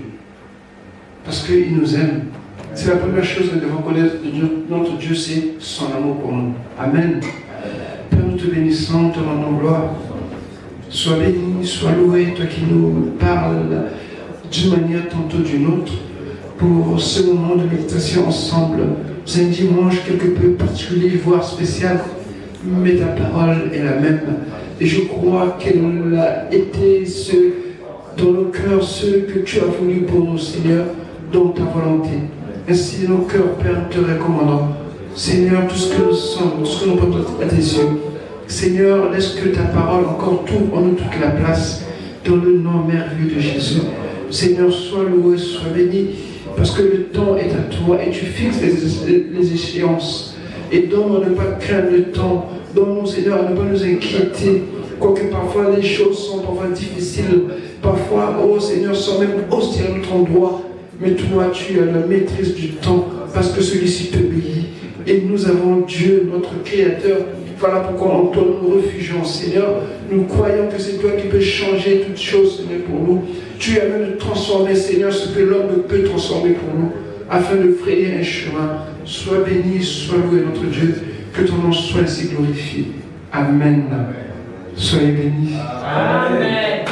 Parce qu'il nous aime. C'est la première chose que nous devons connaître de Dieu. Notre Dieu, c'est son amour pour nous. Amen. Père, nous te bénissons, te rendons gloire. Sois béni, sois loué, toi qui nous parles d'une manière tantôt d'une autre, pour ce moment de méditation ensemble. C'est un dimanche quelque peu particulier, voire spécial, mais ta parole est la même. Et je crois qu'elle a été dans nos cœurs ce que tu as voulu pour nous, Seigneur, dans ta volonté. Ainsi, nos cœurs, Père, te recommandons. Seigneur, tout ce que nous sommes, tout ce que nous portons à tes yeux. Seigneur, laisse que ta parole encore trouve en nous toute la place, dans le nom merveilleux de Jésus. Seigneur, sois loué, sois béni, parce que le temps est à toi et tu fixes les échéances. Et donne-nous à ne pas craindre le temps, donne-nous, Seigneur, à ne pas nous inquiéter, quoique parfois les choses sont parfois difficiles, parfois, oh Seigneur, sont même hostiles à notre endroit, mais toi, tu as la maîtrise du temps, parce que celui-ci t'obéit. Et nous avons Dieu, notre Créateur. Voilà pourquoi en toi nous refugions, Seigneur. Nous croyons que c'est toi qui peux changer toutes choses, Seigneur, pour nous. Tu as même transformé, Seigneur, ce que l'homme ne peut transformer pour nous. afin de frayer un chemin. Sois béni, sois loué notre Dieu, que ton nom soit ainsi glorifié. Amen. Soyez bénis. Amen.